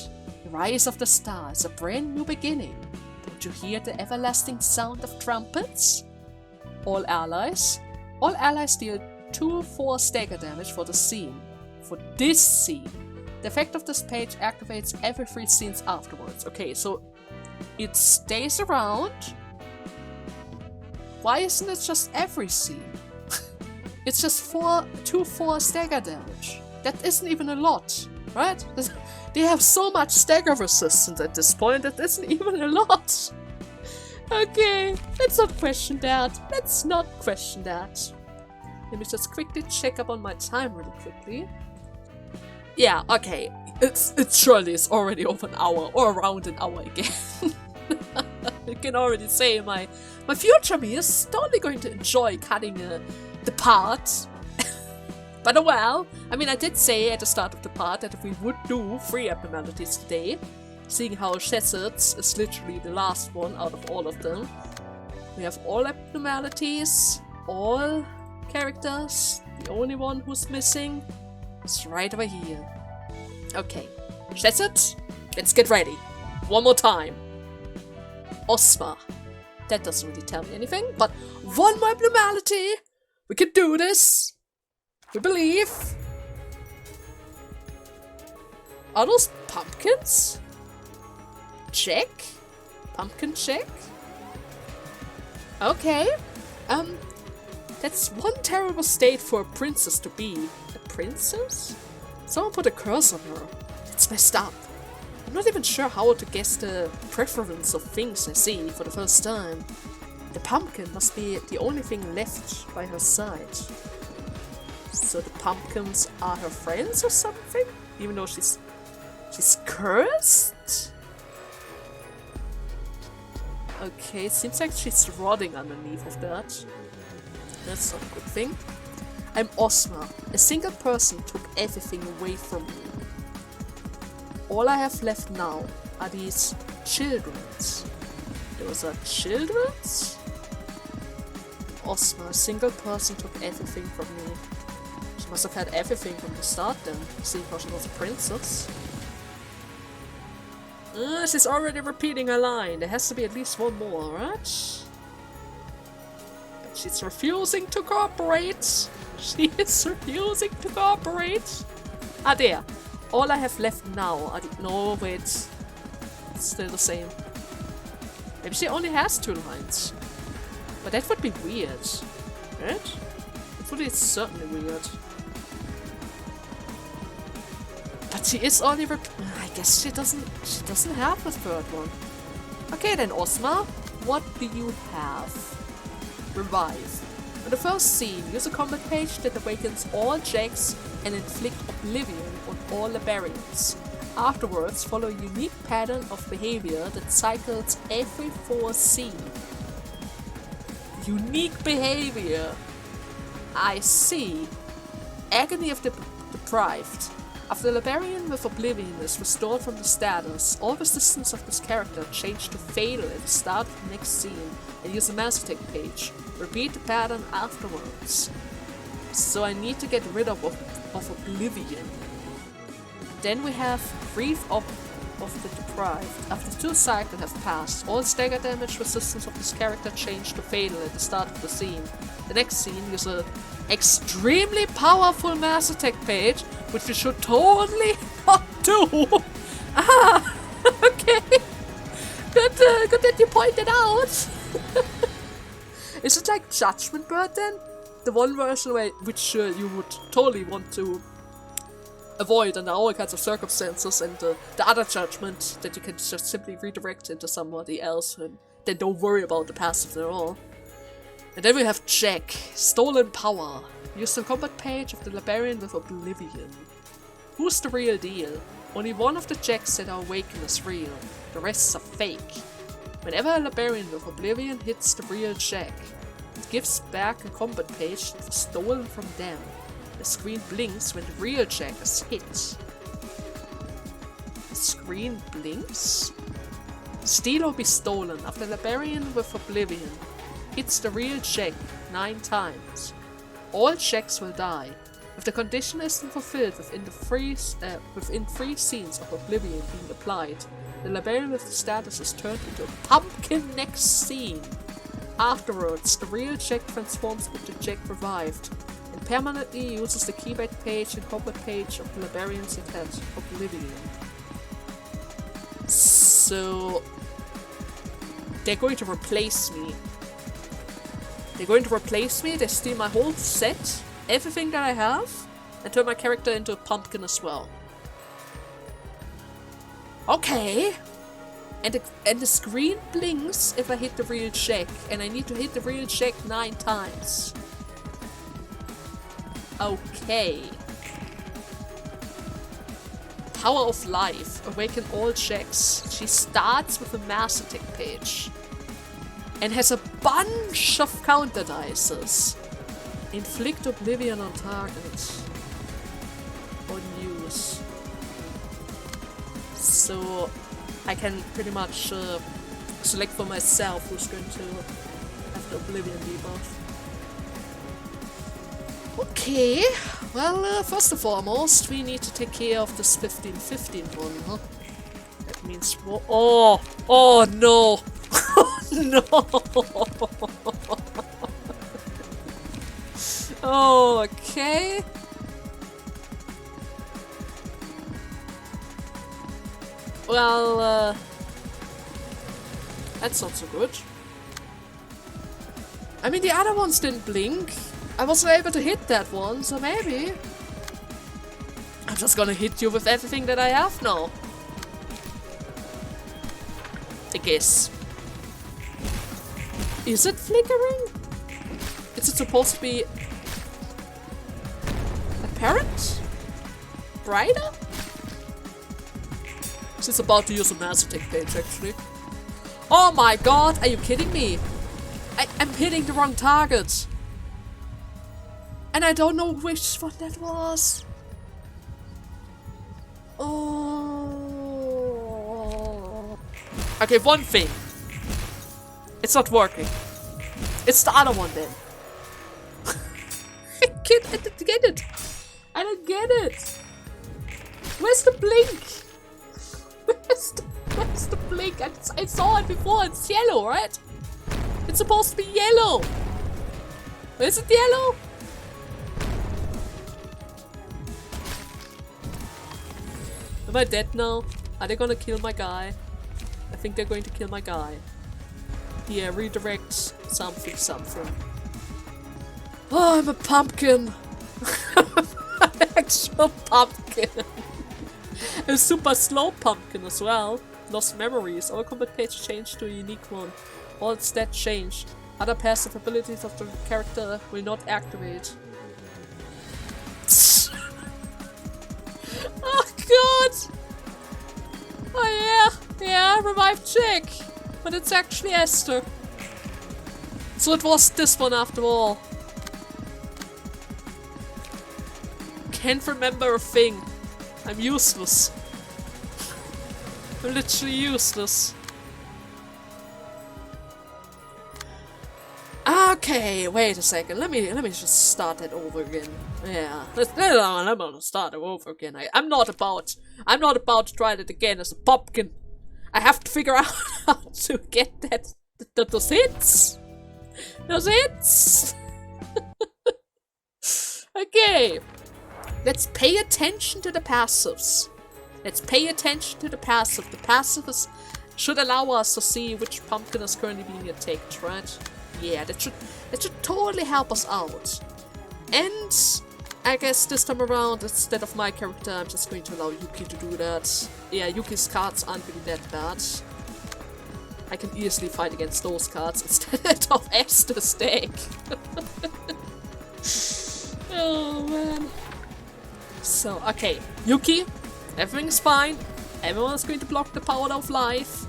The rise of the star is a brand new beginning. Don't you hear the everlasting sound of trumpets? All allies deal 2/4 stagger damage for the scene. For this scene. The effect of this page activates every 3 scenes afterwards. Okay, so it stays around. Why isn't it just every scene? It's just 2/4 stagger damage. That isn't even a lot, right? They have so much stagger resistance at this point, that isn't even a lot. Okay, let's not question that. Let's not question that. Let me just quickly check up on my time really quickly. Yeah, okay. It surely is already over an hour, or around an hour again. I can already say my future me is totally going to enjoy cutting the part. But well, I mean, I did say at the start of the part that if we would do 3 abnormalities today, seeing how Shazard's is literally the last one out of all of them. We have all abnormalities, all characters. The only one who's missing is right over here. Okay, Shazard, let's get ready. One more time. Ozma. That doesn't really tell me anything, but 1 more abnormality. We can do this. We believe. Are those pumpkins? Check. Pumpkin check. Okay. That's one terrible state for a princess to be. A princess? Someone put a curse on her. It's messed up. I'm not even sure how to guess the preference of things I see for the first time. The pumpkin must be the only thing left by her side. So the pumpkins are her friends or something? Even though she's cursed? Okay, seems like she's rotting underneath of that. That's not a good thing. I'm Ozma. A single person took everything away from me. All I have left now are these children's. Those are children's? Ozma, a single person took everything from me. She must have had everything from the start then, seeing how she was a princess. She's already repeating a line. There has to be at least one more, right? But she's refusing to cooperate. She is refusing to cooperate. Ah, there. All I have left now are the... No, wait. It's still the same. Maybe she only has 2 lines. But that would be weird. Right? It would be certainly weird. But she is only I guess she doesn't have a 3rd one. Okay then, Ozma. What do you have? Revive. In the first scene, use a combat page that awakens all Jacks and inflict oblivion on all Liberians. Afterwards, follow a unique pattern of behavior that cycles every 4 scenes. Unique behavior. I see. Agony of the deprived. After the Librarian with Oblivion is restored from the status, all resistance of this character change to fatal at the start of the next scene and use the Master Tech page. Repeat the pattern afterwards. So I need to get rid of Oblivion. Then we have Grief of the Deprived. After 2 cycles have passed, all stagger damage resistance of this character change to fatal at the start of the scene. The next scene uses an extremely powerful Master Tech page, which we should totally not do. Okay. Good that you pointed out. Is it like Judgment Bird then? The one version which you would totally want to avoid under all kinds of circumstances, and the other judgment that you can just simply redirect into somebody else and then don't worry about the passive at all. And then we have Jack, Stolen Power. Use the combat page of the Librarian with Oblivion. Who's the real deal? Only one of the Jacks that are awakened is real, the rest are fake. Whenever a Librarian with Oblivion hits the real Jack, it gives back a combat page that was stolen from them. The screen blinks when the real Jack is hit. The screen blinks? Steal or be stolen. After the Librarian with Oblivion hits the real Jack 9 times, all Jacks will die. If the condition isn't fulfilled within 3 scenes of Oblivion being applied, the Librarian with the status is turned into a pumpkin next scene. Afterwards, the real Jack transforms into Jack revived, and permanently uses the keyback page and combat page of the Librarians that had Oblivion. So they're going to replace me. They steal my whole set, everything that I have, and turn my character into a pumpkin as well. Okay. And the screen blinks if I hit the real Jack, and I need to hit the real Jack 9 times. Okay. Power of Life. Awaken all Jacks. She starts with a Master Tech page and has a bunch of counter dices. Inflict Oblivion on target. Or use. So I can pretty much select for myself who's going to have the Oblivion debuff. Okay, well, first and foremost, we need to take care of this 15-15 one, huh? That means... Oh no! No! Okay. Well, that's not so good. I mean, the other ones didn't blink. I wasn't able to hit that one, so maybe I'm just gonna hit you with everything that I have now. I guess. Is it flickering? Is it supposed to be apparent? Brighter? She's about to use a Master Tech page, actually. Oh my god, are you kidding me? I'm hitting the wrong target. And I don't know which one that was. Oh. Okay, one thing. It's not working. It's the other one then. I didn't get it. I don't get it. Where's the blink? Where's the blink? I saw it before. It's yellow, right? It's supposed to be yellow. Is it yellow? Am I dead now? Are they gonna kill my guy? I think they're going to kill my guy. Yeah, redirect something. Oh, I'm a pumpkin. An actual pumpkin. A super slow pumpkin as well. Lost memories. All combat page changed to a unique one. All stats changed. Other passive abilities of the character will not activate. Oh god! I revived Chick, but it's actually Esther. So it was this one after all. Can't remember a thing. I'm useless. I'm literally useless. Okay, wait a second. Let me just start that over again. Yeah, I'm gonna start it over again. I'm not about to try that again as a pumpkin. I have to figure out how to get those hits. Those hits. Okay, let's pay attention to the passives. Let's pay attention to the passive. The passives should allow us to see which pumpkin is currently being attacked, right? Yeah, that should totally help us out. And I guess this time around, instead of my character, I'm just going to allow Yuki to do that. Yeah, Yuki's cards aren't really that bad. I can easily fight against those cards instead of Esther's deck. Oh man. So, okay, Yuki, everything's fine. Everyone's going to block the power of life.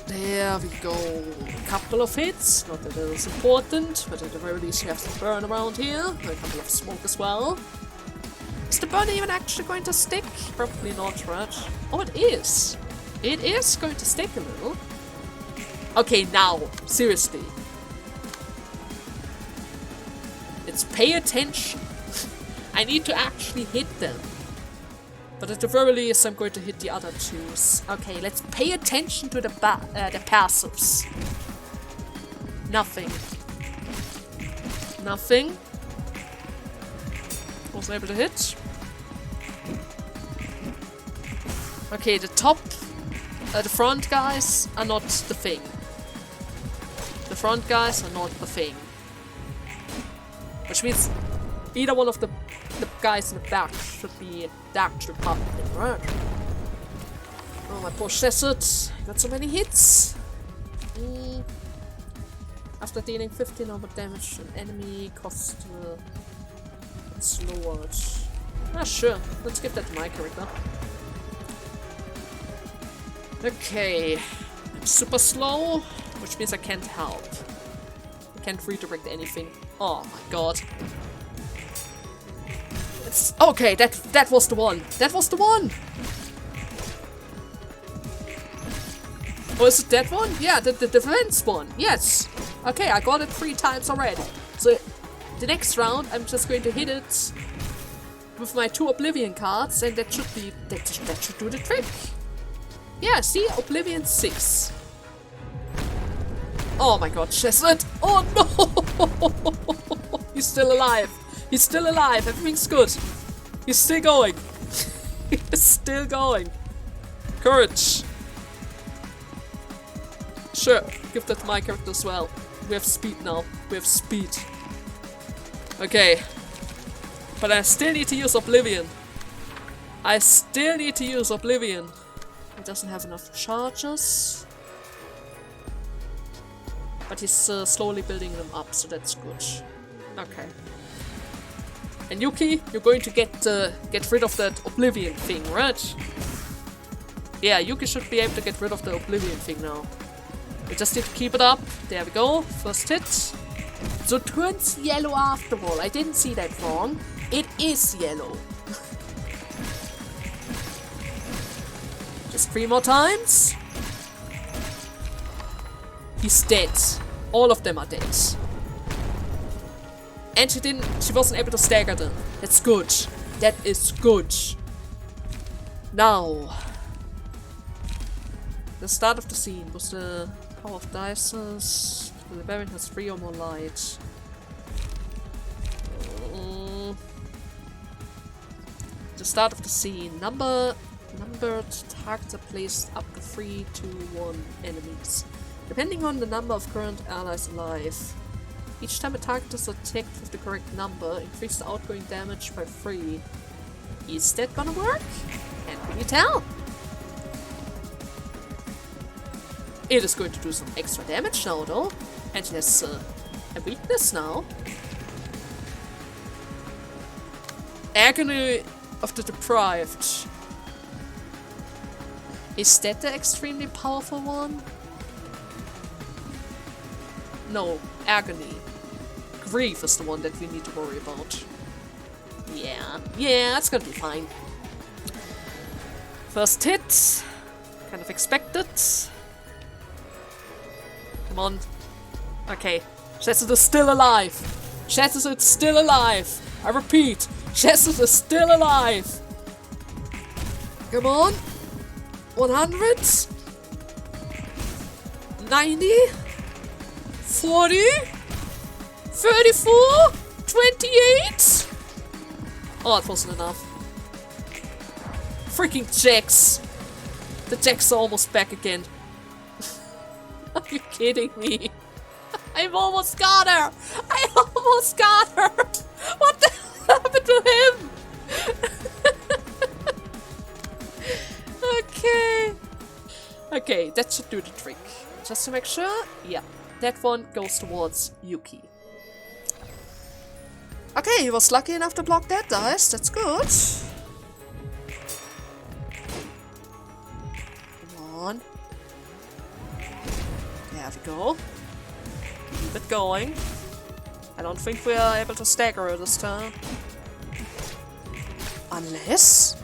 There we go. A couple of hits. Not that it is important, but at the very least you have some burn around here. A couple of smoke as well. Is the burn even actually going to stick? Probably not, right? Oh, it is. It is going to stick a little. Okay, now, seriously. Let's pay attention. I need to actually hit them. But at the very least, I'm going to hit the other twos. Okay, let's pay attention to the passives. Nothing. Nothing. Wasn't able to hit. Okay, the front guys are not the thing. The front guys are not the thing. Which means either one of the guys in the back should be the actual pumpkin, right? Oh, my poor Chesed. Got so many hits. After dealing 15 over damage to an enemy, cost it's lowered. Ah, sure. Let's give that to my character. Okay. I'm super slow, which means I can't help. I can't redirect anything. Oh my god. Okay, that was the one. That was the one. Oh, is it that one? Yeah, the defense one. Yes. Okay, I got it 3 times already. So the next round, I'm just going to hit it with my 2 Oblivion cards, and that should do the trick. Yeah, see, Oblivion 6. Oh my god, Chesed. Oh no! He's still alive. He's still alive. Everything's good. He's still going. He's still going. Courage. Sure, give that to my character as well. We have speed now. We have speed. Okay. But I still need to use Oblivion. I still need to use Oblivion. He doesn't have enough charges. But he's slowly building them up, so that's good. Okay. And Yuki, you're going to get rid of that Oblivion thing, right? Yeah, Yuki should be able to get rid of the Oblivion thing now. We just need to keep it up. There we go. First hit. So it turns yellow after all. I didn't see that wrong. It is yellow. Just 3 more times. He's dead. All of them are dead. And she wasn't able to stagger them. That's good. That is good. Now. The start of the scene was the power of dices. The Barbarian has 3 or more light. The start of the scene. Numbered targets are placed up to 3, 2, 1 enemies. Depending on the number of current allies alive. Each time a target is attacked with the correct number, increase the outgoing damage by 3. Is that gonna work? Can't really tell. It is going to do some extra damage now though. And it has a weakness now. Agony of the Deprived. Is that the extremely powerful one? No, Agony. Grief is the one that we need to worry about. Yeah, it's gonna be fine. First hit. Kind of expected. Come on. Okay. Chesed is still alive. Chesed is still alive. I repeat, Chesed is still alive. Come on. 100. 90. 40. 34. 28. Oh, it wasn't enough. Freaking Jax. The Jax are almost back again. Are you kidding me? I've almost got her! I almost got her! What the hell happened to him? Okay. Okay, that should do the trick. Just to make sure, yeah. That one goes towards Yuki. Okay, he was lucky enough to block that dice. That's good. Come on. There we go. Keep it going. I don't think we are able to stagger her this time. Unless...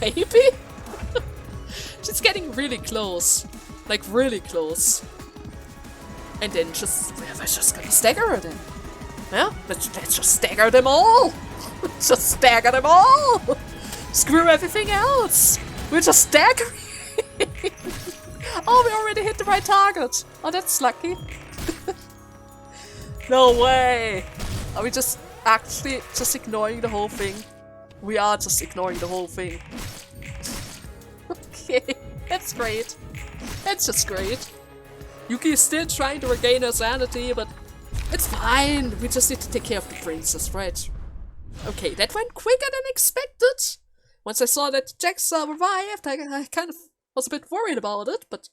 maybe? She's getting really close. Like, really close. And then we're just gonna stagger her then. Yeah, let's just stagger them all! Just stagger them all! Screw everything else! We're just staggering! Oh, we already hit the right target! Oh, that's lucky. No way! Are we just actually just ignoring the whole thing? We are just ignoring the whole thing. Okay, that's great. That's just great. Yuki is still trying to regain her sanity, but it's fine. We just need to take care of the princess, right? Okay, that went quicker than expected. Once I saw that Jax revived, I kind of was a bit worried about it, but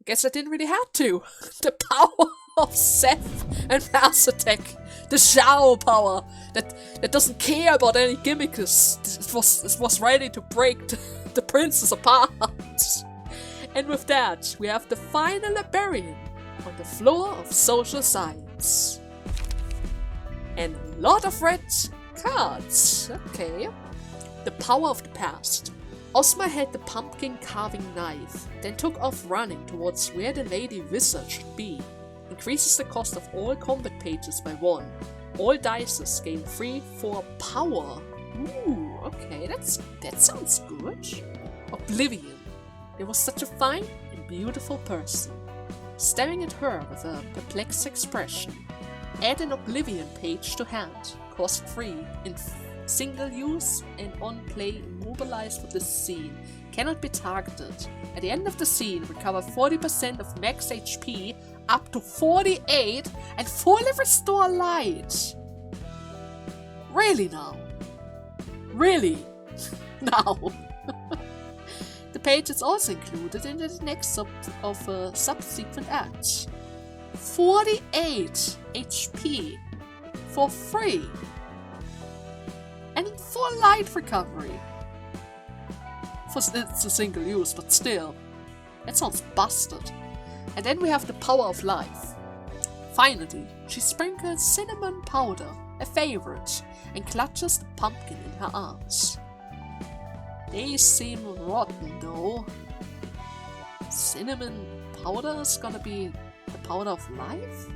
I guess I didn't really have to. The power of Seth and Mass Attack. The Shao power that doesn't care about any gimmicks. It was ready to break the princess apart. And with that, we have the final librarian on the floor of social science. And a lot of red cards. Okay. The power of the past. Ozma had the pumpkin carving knife, then took off running towards where the lady wizard should be. Increases the cost of all combat pages by 1. All dices gain 3/4 power. Ooh, okay, that sounds good. Oblivion. There was such a fine and beautiful person. Staring at her with a perplexed expression. Add an Oblivion page to hand. Cost 3 in single use and on play immobilized with this scene. Cannot be targeted. At the end of the scene, recover 40% of max HP up to 48 and fully restore light. Really now? Really? Now? The page is also included in the next of a subsequent act. 48 HP for free. And full light recovery. It's a single use, but still. That sounds busted. And then we have the power of life. Finally, she sprinkles cinnamon powder, a favorite, and clutches the pumpkin in her arms. They seem rotten though. Cinnamon powder is gonna be the powder of life?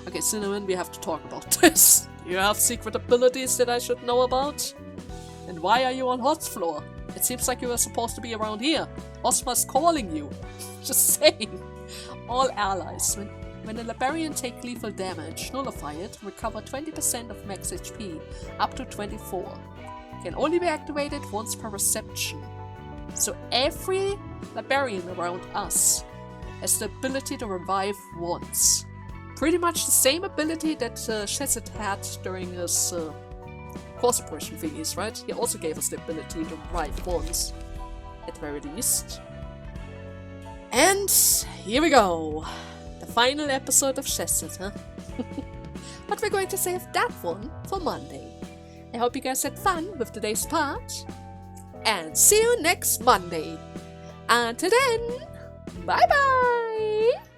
Okay, Cinnamon, we have to talk about this. You have secret abilities that I should know about? And why are you on Hot's floor? It seems like you were supposed to be around here. Ozma's calling you. Just saying. All allies, when a librarian takes lethal damage, nullify it, recover 20% of max HP, up to 24. Can only be activated once per reception. So every librarian around us has the ability to revive once. Pretty much the same ability that Chesed had during his course oppression thingies, right? He also gave us the ability to revive once, at the very least. And here we go. The final episode of Chesed, huh? But we're going to save that one for Monday. I hope you guys had fun with today's part. and see you next Monday. Until then, bye bye!